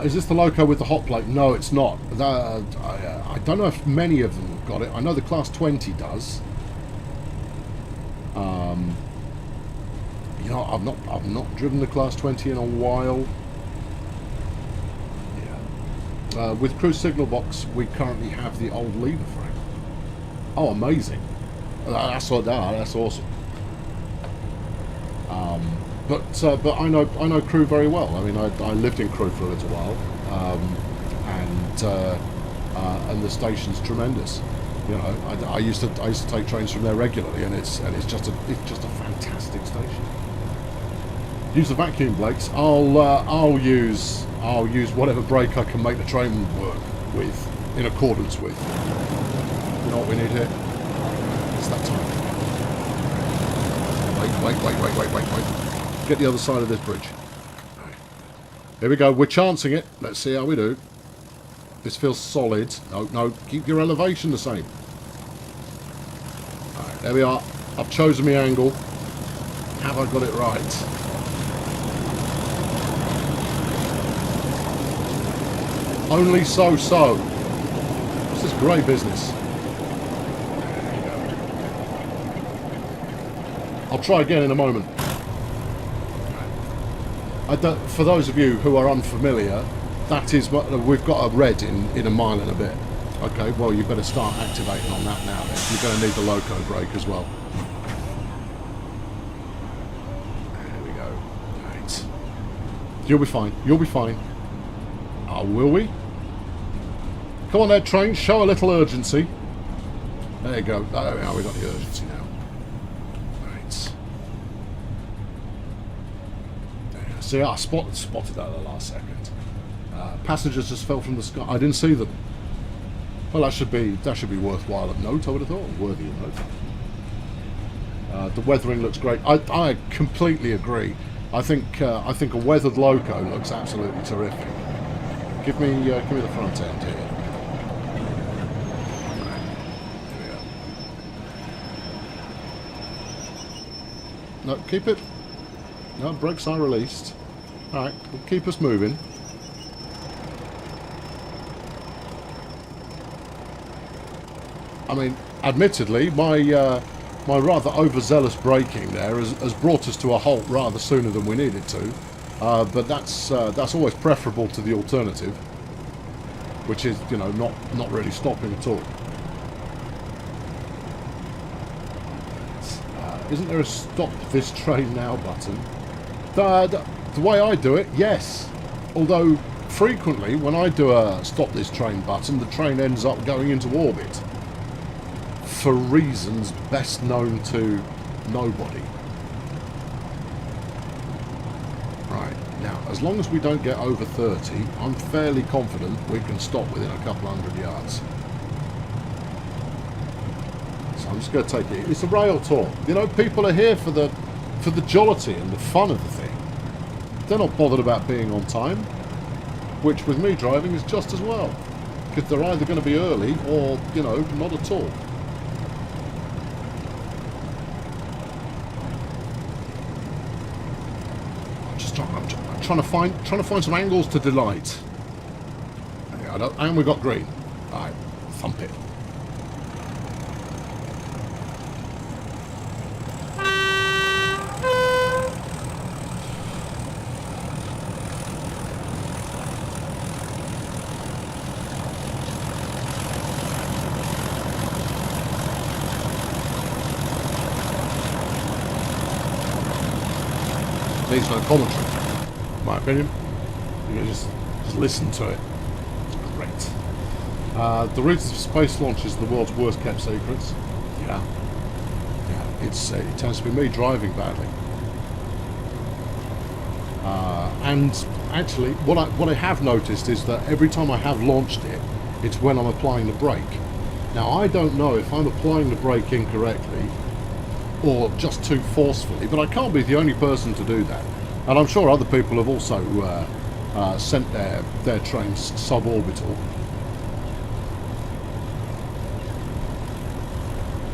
Is this the loco with the hot plate? No, it's not. I don't know if many of them have got it. I know the Class 20 does. You know, I've not driven the Class 20 in a while. Yeah. With Cruise Signal Box, we currently have the old lever frame. Oh, amazing! That's awesome. But I know Crewe very well. I mean, I lived in Crewe for a little while, and the station's tremendous. You know, I used to take trains from there regularly, and it's just a fantastic station. Use the vacuum brakes. I'll use whatever brake I can make the train work with, in accordance with. You know what we need here? It's that time. Wait. Get the other side of this bridge. Here we go. We're chancing it. Let's see how we do. This feels solid. No. Keep your elevation the same. Alright, there we are. I've chosen my angle. Have I got it right? Only so. This is grey business. There you go. I'll try again in a moment. For those of you who are unfamiliar, that is what we've got a red in a mile and a bit. Okay, well you better start activating on that now then. You're going to need the loco brake as well. There we go. Right. You'll be fine. Oh, will we? Come on there, train, show a little urgency. There you go. Oh, we got the urgency now. Right. There. See, I spotted that at the last second. Passengers just fell from the sky. I didn't see them. Well, that should be worthwhile of note. I would have thought worthy of note. The weathering looks great. I completely agree. I think a weathered loco looks absolutely terrific. Give me the front end here. Right. Here we No, keep it. No, brakes are released. Alright, we'll keep us moving. I mean, admittedly, my rather overzealous braking there has brought us to a halt rather sooner than we needed to. But that's always preferable to the alternative, which is, you know, not really stopping at all. Isn't there a stop this train now button? The way I do it, yes. Although frequently when I do a stop this train button, the train ends up going into orbit for reasons best known to nobody. Right, now as long as we don't get over 30, I'm fairly confident we can stop within a couple hundred yards. So I'm just going to take it. It's a rail tour. You know, people are here for the jollity and the fun of the thing. They're not bothered about being on time, which with me driving is just as well, because they're either going to be early or, you know, not at all. I'm trying to find some angles to delight. And we got green. All right, thump it. Needs no commentary, in my opinion. You can just listen to it. It's great. The reasons for space launch is the world's worst kept secrets. Yeah. It tends to be me driving badly. And actually, what I have noticed is that every time I have launched it, it's when I'm applying the brake. Now I don't know if I'm applying the brake incorrectly or just too forcefully, but I can't be the only person to do that. And I'm sure other people have also sent their trains suborbital.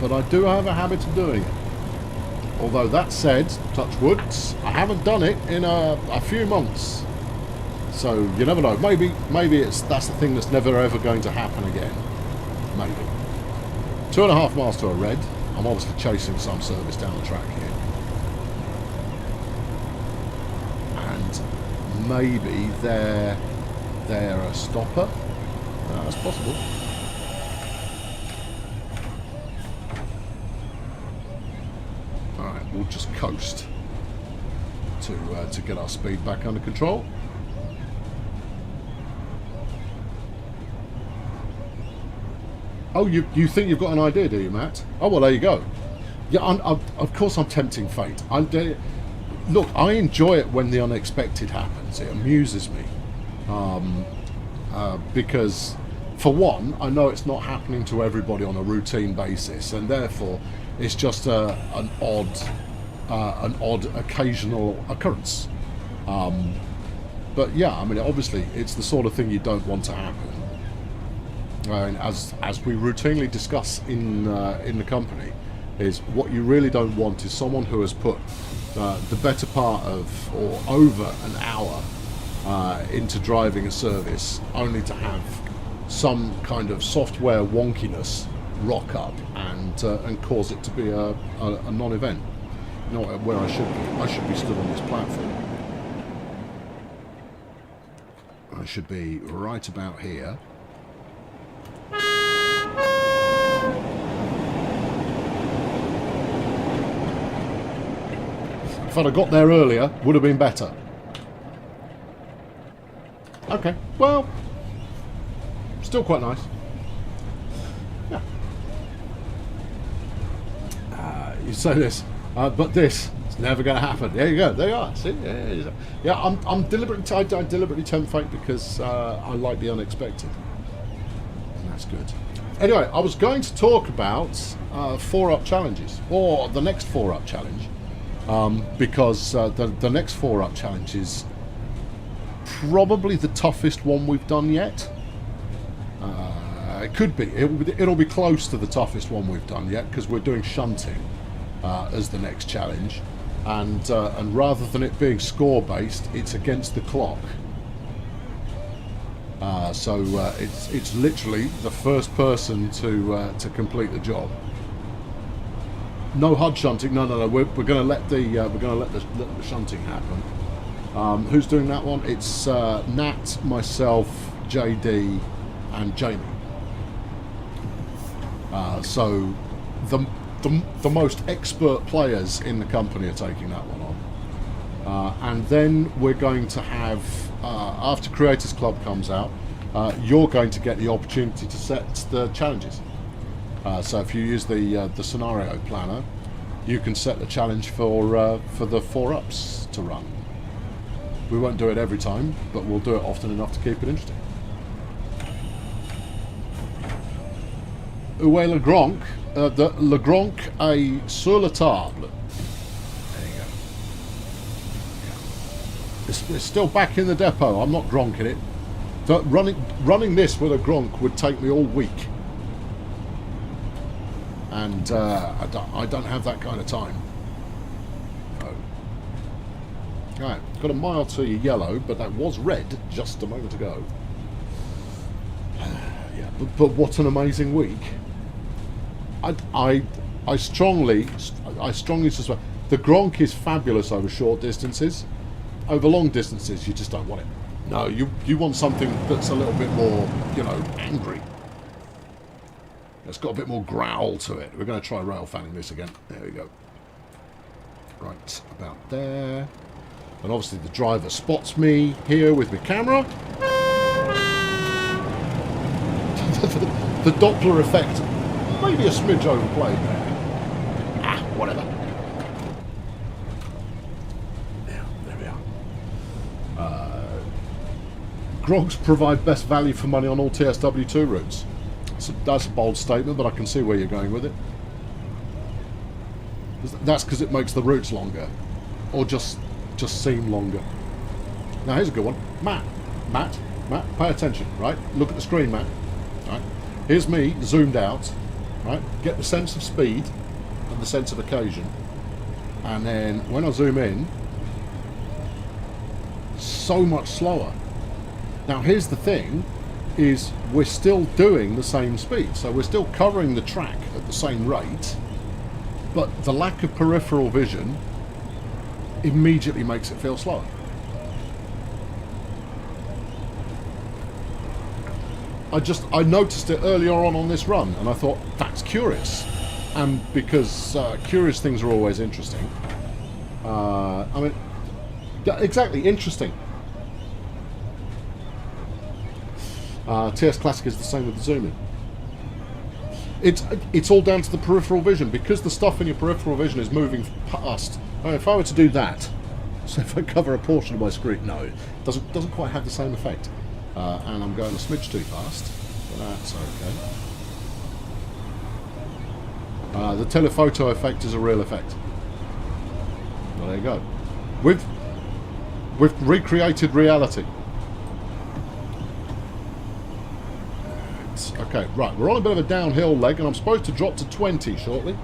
But I do have a habit of doing it. Although that said, touch wood, I haven't done it in a few months. So you never know. Maybe that's the thing that's never ever going to happen again. Maybe. 2.5 miles to a red. I'm obviously chasing some service down the track here. And maybe they're a stopper. That's possible. Alright, we'll just coast to get our speed back under control. Oh, you think you've got an idea, do you, Matt? Oh, well, there you go. Yeah, of course I'm tempting fate. Look, I enjoy it when the unexpected happens. It amuses me. Because, for one, I know it's not happening to everybody on a routine basis, and therefore it's just an odd occasional occurrence. But yeah, I mean, obviously, it's the sort of thing you don't want to happen. And as we routinely discuss in the company, is what you really don't want is someone who has put the better part of or over an hour into driving a service only to have some kind of software wonkiness rock up and cause it to be a non-event. Not where I should be. I should be stood on this platform. I should be right about here. If I'd have got there earlier, would have been better. Okay, well, still quite nice. Yeah. You say this, but this is never going to happen. There you go. There you are. See? Yeah. I'm deliberately. I deliberately tempt fate because I like the unexpected, and that's good. Anyway, I was going to talk about 4-up challenges, or the next 4-up challenge. Because the next 4-up challenge is probably the toughest one we've done yet. It could be. It'll be close to the toughest one we've done yet because we're doing shunting as the next challenge. and rather than it being score based, it's against the clock. So it's literally the first person to complete the job. No HUD shunting. No. We're going to let the shunting happen. Who's doing that one? It's Nat, myself, JD, and Jamie. So the most expert players in the company are taking that one on. And then we're going to have, after Creators Club comes out, you're going to get the opportunity to set the challenges. So if you use the scenario planner, you can set the challenge for the 4-ups to run. We won't do it every time, but we'll do it often enough to keep it interesting. Où est le Gronk? Le Gronk est sur la table. There you go. It's still back in the depot. I'm not gronking it. So running this with a Gronk would take me all week. And I don't have that kind of time. So. Alright, got a mile to yellow, but that was red just a moment ago. Yeah, but what an amazing week. I strongly suspect the Gronk is fabulous over short distances. Over long distances, you just don't want it. No, you want something that's a little bit more, angry. It's got a bit more growl to it. We're going to try rail fanning this again. There we go. Right, about there. And obviously the driver spots me here with my camera. The Doppler effect, maybe a smidge overplayed there. Ah, whatever. There we are. Grogs provide best value for money on all TSW2 routes. That's a bold statement, but I can see where you're going with it. That's because it makes the routes longer, or just seem longer. Now here's a good one. Matt, pay attention, right? Look at the screen, Matt. Right? Here's me zoomed out, right? Get the sense of speed and the sense of occasion, and then when I zoom in, so much slower. Now here's the thing, is we're still doing the same speed, so we're still covering the track at the same rate, but the lack of peripheral vision immediately makes it feel slower. I noticed it earlier on this run, and I thought, that's curious. And because curious things are always interesting. I mean, exactly, interesting. TS Classic is the same with the zooming. It's all down to the peripheral vision, because the stuff in your peripheral vision is moving past. I mean, if I were to do that, so if I cover a portion of my screen, no, it doesn't quite have the same effect. And I'm going a smidge too fast, but that's okay. The telephoto effect is a real effect. Well, there you go. We've recreated reality. Okay, right, we're on a bit of a downhill leg, and I'm supposed to drop to 20 shortly.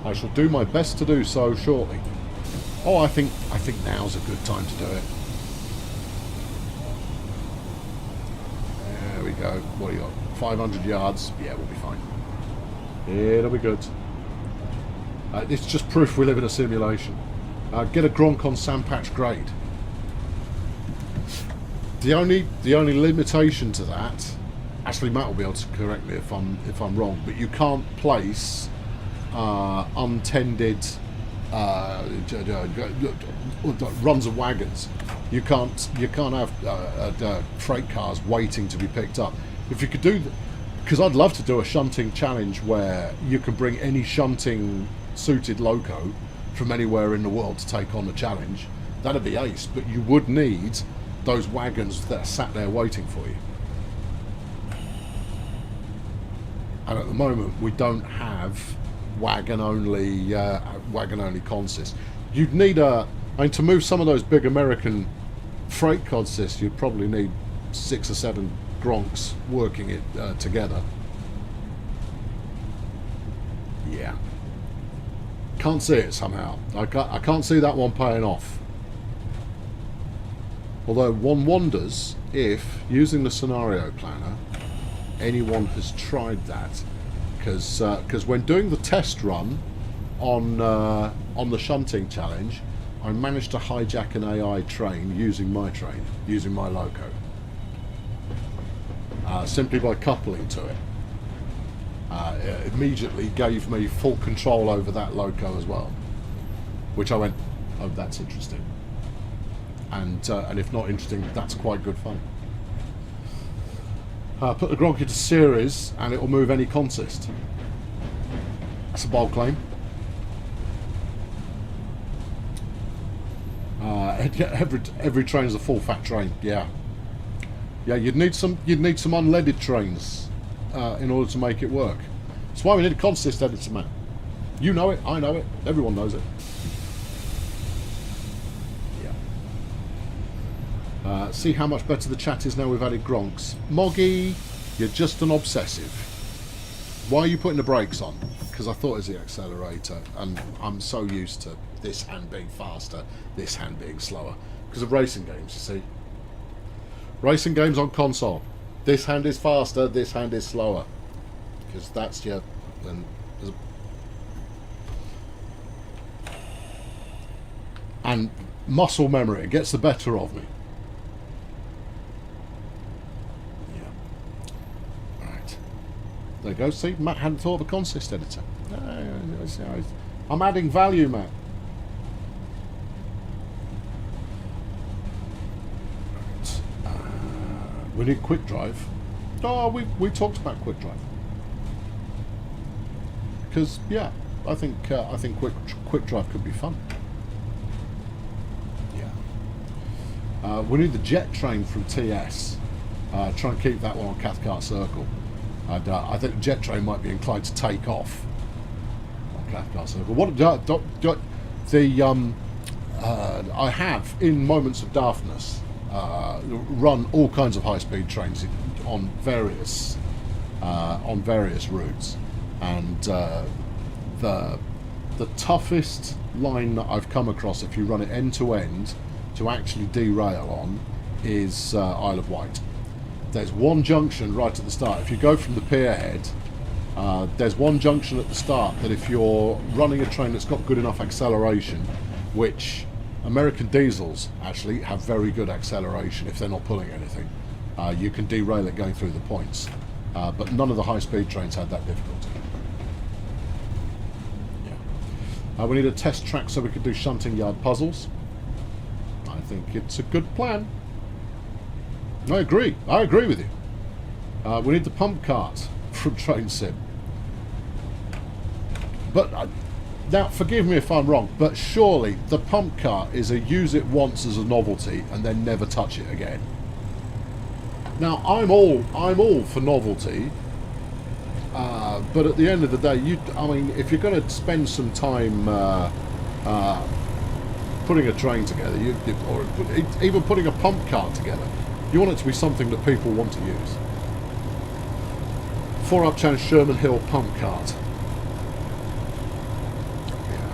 I shall do my best to do so shortly. Oh, I think now's a good time to do it. There we go. What do you got? 500 yards. Yeah, we'll be fine. It'll be good. It's just proof we live in a simulation. Get a Gronk on Sandpatch grade. The only limitation to that, actually Matt will be able to correct me if I'm wrong, but you can't place untended runs of wagons. You can't have freight cars waiting to be picked up. If you could do, because I'd love to do a shunting challenge where you can bring any shunting suited loco from anywhere in the world to take on the challenge. That'd be ace, but you would need those wagons that are sat there waiting for you. And at the moment, we don't have wagon-only consists. You'd need to move some of those big American freight consists, you'd probably need 6 or 7 Gronks working it together. Yeah. can't see it somehow. I can't see that one paying off. Although one wonders if, using the scenario planner, anyone has tried that. Because when doing the test run on the shunting challenge, I managed to hijack an AI train, using my loco. Simply by coupling to it. It immediately gave me full control over that loco as well. Which I went, oh, that's interesting. And if not interesting, that's quite good fun. Put the Gronk into series and it will move any consist. That's a bold claim. Every train is a full fat train. Yeah, you'd need some unleaded trains in order to make it work. That's why we need a consist editor, man. You know it, I know it, everyone knows it. See how much better the chat is now we've added Gronks. Moggy, you're just an obsessive. Why are you putting the brakes on? Because I thought it was the accelerator, and I'm so used to this hand being faster, this hand being slower. Because of racing games, you see. Racing games on console. This hand is faster, this hand is slower. Because that's your... And muscle memory, it gets the better of me. There you go, see, Matt hadn't thought of a consist editor. I'm adding value, Matt. Right. We need quick drive. Oh, we talked about quick drive. Because, yeah, I think quick drive could be fun. Yeah. We need the jet train from TS. Try and keep that one on Cathcart Circle. I think the jet train might be inclined to take off on Cathcart Circle. I have, in moments of daftness, run all kinds of high-speed trains on various routes, and the toughest line that I've come across, if you run it end to end, to actually derail on, is Isle of Wight. There's one junction right at the start. If you go from the pier head, there's one junction at the start that if you're running a train that's got good enough acceleration, which American diesels actually have very good acceleration if they're not pulling anything, you can derail it going through the points. But none of the high-speed trains had that difficulty. Yeah. We need a test track so we can do shunting yard puzzles. I think it's a good plan. I agree with you. We need the pump cart from Train Sim. But, now forgive me if I'm wrong, but surely the pump cart is a use it once as a novelty and then never touch it again. Now, I'm all for novelty, but at the end of the day, if you're going to spend some time putting a train together, or even putting a pump cart together, you want it to be something that people want to use. 4-up challenge Sherman Hill pump cart. Yeah.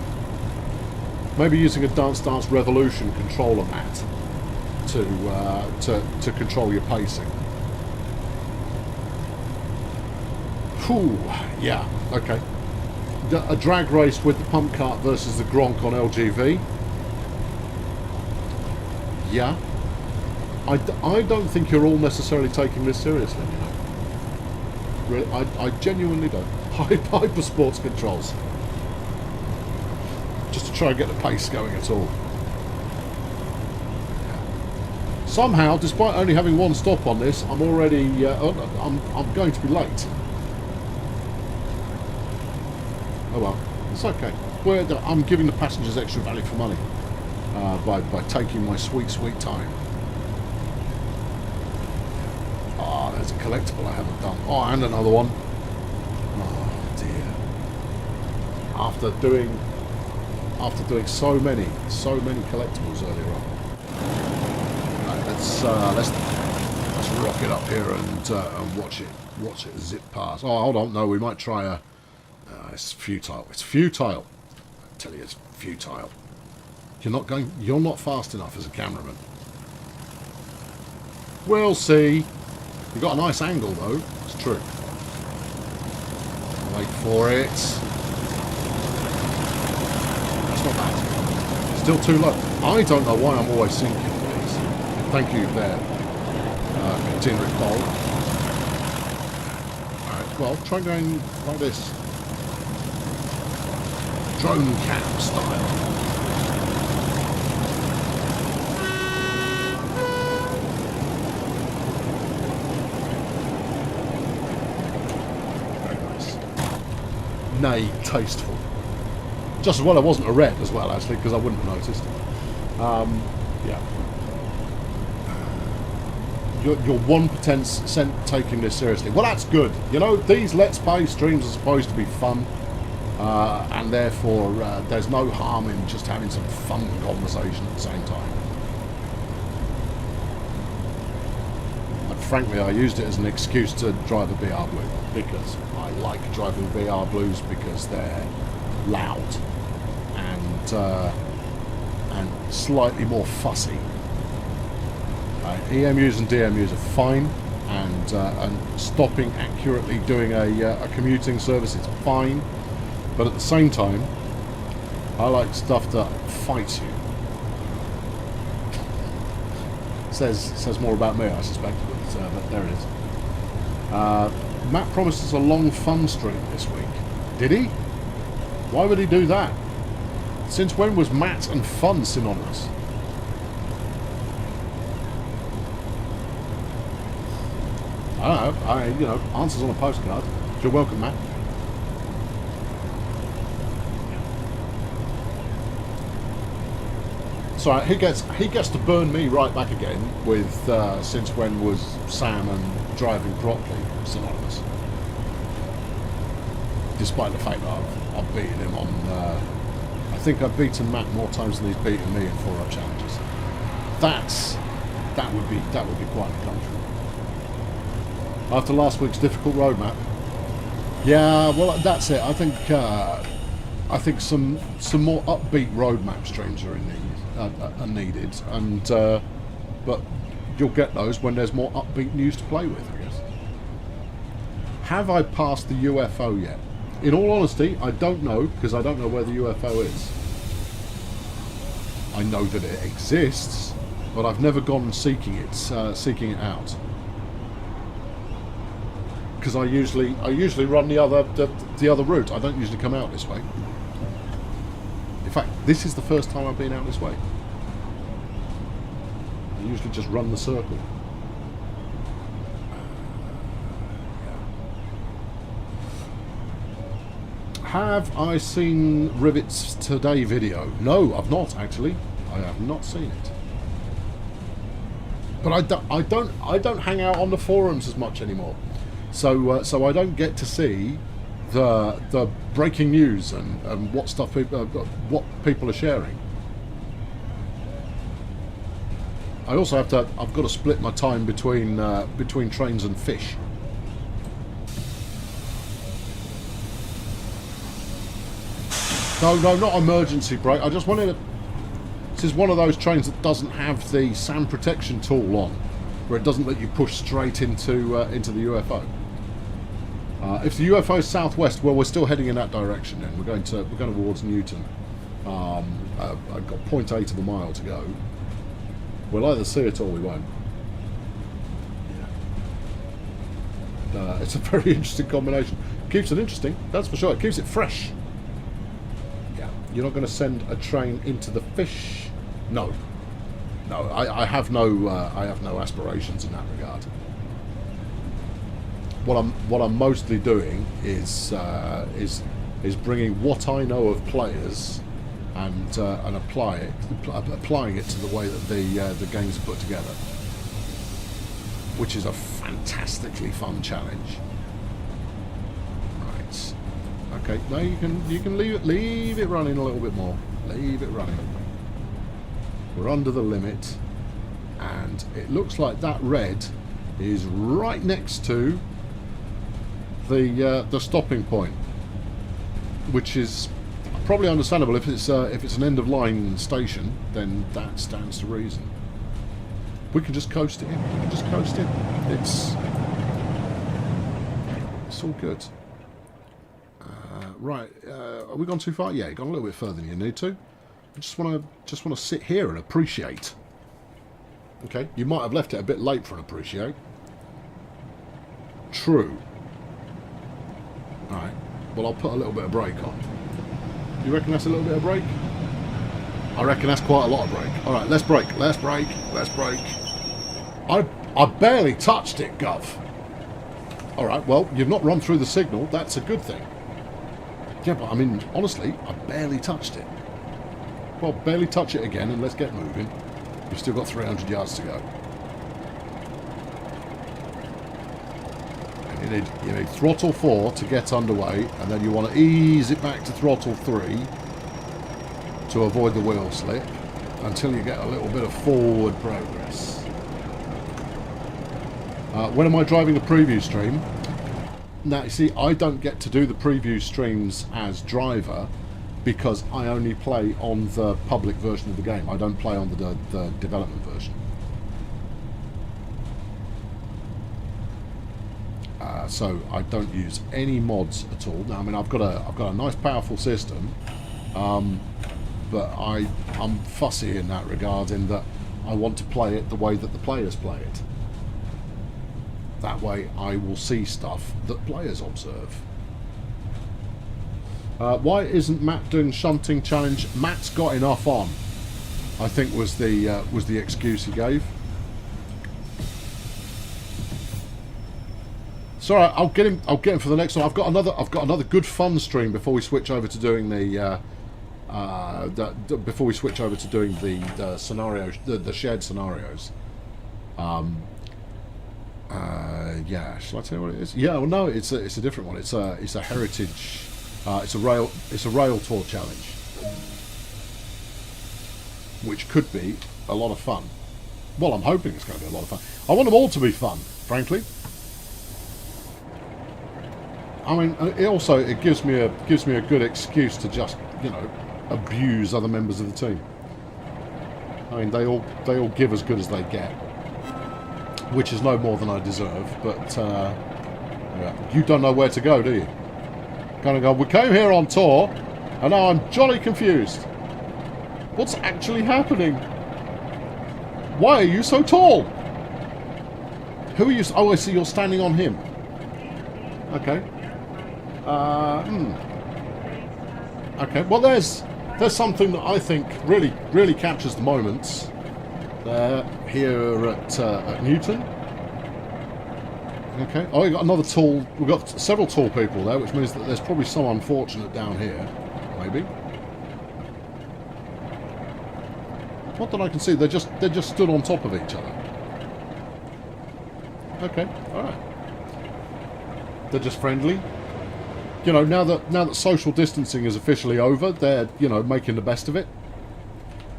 Maybe using a Dance Dance Revolution controller mat to control your pacing. Whew, yeah, okay. A drag race with the pump cart versus the Gronk on LGV. Yeah. I don't think you're all necessarily taking this seriously, you know. Really, I genuinely don't. Hyper sports controls. Just to try and get the pace going at all. Somehow, despite only having one stop on this, I'm already... I'm going to be late. Oh well, it's okay. I'm giving the passengers extra value for money by taking my sweet time. There's a collectible I haven't done. Oh, and another one. Oh dear. After doing so many collectibles earlier on. Right, let's rock it up here and watch it zip past. Oh, hold on, no, we might try a. It's futile. It's futile. tell you it's futile. You're not fast enough as a cameraman. We'll see. You got a nice angle though, it's true. Wait for it. That's not bad. Still too low. I don't know why I'm always sinking these. Thank you there, Tinric Bowl. Alright, well, try going like this. Drone cam style. Nay, tasteful. Just as well it wasn't a red as well, actually, because I wouldn't have noticed. Yeah. You're 1% taking this seriously. Well, that's good. You know, these Let's Play streams are supposed to be fun, and therefore there's no harm in just having some fun conversation at the same time. And frankly, I used it as an excuse to drive a BR Blue, because I like driving BR Blues because they're loud and slightly more fussy. EMUs and DMUs are fine, and stopping accurately doing a commuting service is fine, but at the same time, I like stuff that fights you. Says more about me, I suspect, but there it is. Matt promised us a long fun stream this week. Did he? Why would he do that? Since when was Matt and fun synonymous? I don't know. You know, answers on a postcard. You're welcome, Matt. So he gets to burn me right back again with since when was Sam and driving properly synonymous? Despite the fact that I've beaten him on. I think I've beaten Matt more times than he's beaten me in 4-up challenges. That would be quite a country. After last week's difficult road map. Yeah, well that's it. I think some more upbeat road map streams are needed, and but you'll get those when there's more upbeat news to play with, I guess. Have I passed the UFO yet? In all honesty, I don't know, because I don't know where the UFO is. I know that it exists, but I've never gone seeking it out. Because I usually run the other route. I don't usually come out this way. In fact, this is the first time I've been out this way. I usually just run the circle. Have I seen Rivet's Today video? No, I've not actually. I have not seen it. But I don't hang out on the forums as much anymore. So I don't get to see the breaking news and what people are sharing. I also I've got to split my time between trains and fish. No, not emergency brake. I just wanted to. This is one of those trains that doesn't have the sand protection tool on, where it doesn't let you push straight into the UFO. If the UFO is southwest, well, we're still heading in that direction. Then we're going towards Newton. I've got 0.8 of a mile to go. We'll either see it or we won't. Yeah. It's a very interesting combination. Keeps it interesting, that's for sure. It keeps it fresh. Yeah. You're not going to send a train into the fish. No. I have no aspirations in that regard. What I'm mostly doing is bringing what I know of players and applying it to the way that the games are put together, which is a fantastically fun challenge. Right. Okay. Now you can leave it running a little bit more. Leave it running. We're under the limit, and it looks like that red is right next to the stopping point, which is probably understandable. If it's an end of line station, then that stands to reason. We can just coast it in. We can just coast in. It's all good. Right, have we gone too far? Yeah, gone a little bit further than you need to. I just want to sit here and appreciate. Okay, you might have left it a bit late for an appreciate. True. All right. Well, I'll put a little bit of brake on. You reckon that's a little bit of brake? I reckon that's quite a lot of brake. All right, let's brake. Let's brake. Let's brake. I barely touched it, Gov. All right. Well, you've not run through the signal. That's a good thing. Yeah, but I mean, honestly, I barely touched it. Well, barely touch it again, and let's get moving. You've still got 300 yards to go. And you need throttle 4 to get underway, and then you want to ease it back to throttle 3 to avoid the wheel slip until you get a little bit of forward progress. When am I driving a preview stream? Now, you see, I don't get to do the preview streams as driver because I only play on the public version of the game. I don't play on the development version. So I don't use any mods at all. Now, I mean, I've got a nice, powerful system, but I'm fussy in that regard, in that I want to play it the way that the players play it. That way I will see stuff that players observe. Why isn't Matt doing shunting challenge? Matt's got enough on, I think was the excuse he gave. It's all right. I'll get him for the next one. I've got another good fun stream before we switch over to doing the scenarios, the shared scenarios. Yeah, shall I tell you what it is? Yeah, well, no, it's a different one. It's a heritage. It's a rail tour challenge, which could be a lot of fun. Well, I'm hoping it's going to be a lot of fun. I want them all to be fun, frankly. I mean, it gives me a good excuse to just, you know, abuse other members of the team. I mean, they all give as good as they get, which is no more than I deserve. But yeah. You don't know where to go, do you? Kind of go, we came here on tour, and now I'm jolly confused. What's actually happening? Why are you so tall? Who are you? Oh, I see. You're standing on him. Okay. Okay. Well, there's something that I think really captures the moments. Here at Newton. Okay. Oh, we got another tall. We've got several tall people there, which means that there's probably some unfortunate down here. Maybe. Not that I can see. They're just stood on top of each other. Okay. All right. They're just friendly. You know, now that social distancing is officially over, they're, you know, making the best of it.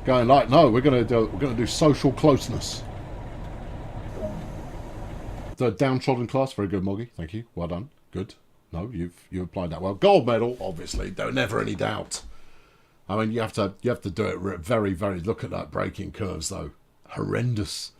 Going like, no, we're gonna do social closeness. The downtrodden class, very good, Moggy. Thank you. Well done. Good. No, you applied that well. Gold medal, obviously. There's never any doubt. I mean, you have to do it very, very. Look at that braking curves, though. Horrendous.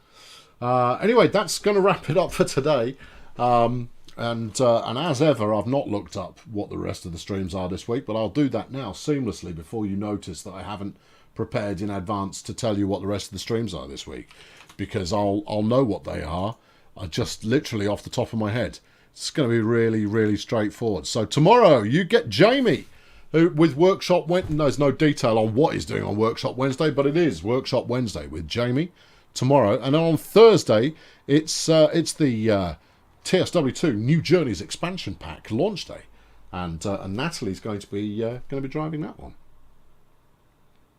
Anyway, that's going to wrap it up for today. And as ever, I've not looked up what the rest of the streams are this week, but I'll do that now seamlessly before you notice that I haven't prepared in advance to tell you what the rest of the streams are this week, because I'll know what they are. I just literally off the top of my head. It's going to be really, really straightforward. So tomorrow you get Jamie, who with Workshop Wednesday. There's no detail on what he's doing on Workshop Wednesday, but it is Workshop Wednesday with Jamie tomorrow. And then on Thursday, it's the TSW2 New Journeys expansion pack launch day, and Natalie's going to be driving that one.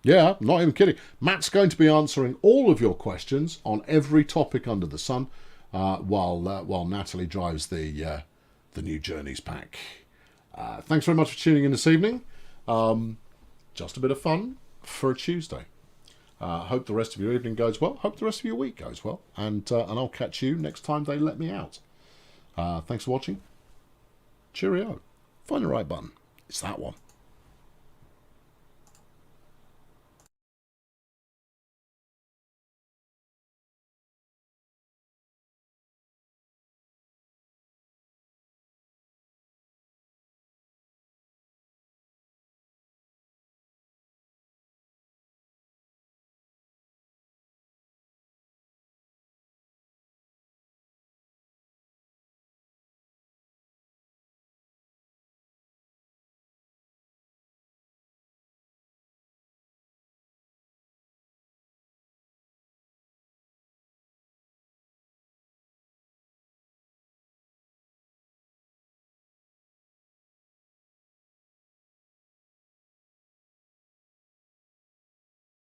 Yeah, not even kidding. Matt's going to be answering all of your questions on every topic under the sun, while Natalie drives the New Journeys pack. Thanks very much for tuning in this evening. Just a bit of fun for a Tuesday. Hope the rest of your evening goes well. Hope the rest of your week goes well. And I'll catch you next time they let me out. Thanks for watching. Cheerio. Find the right button. It's that one.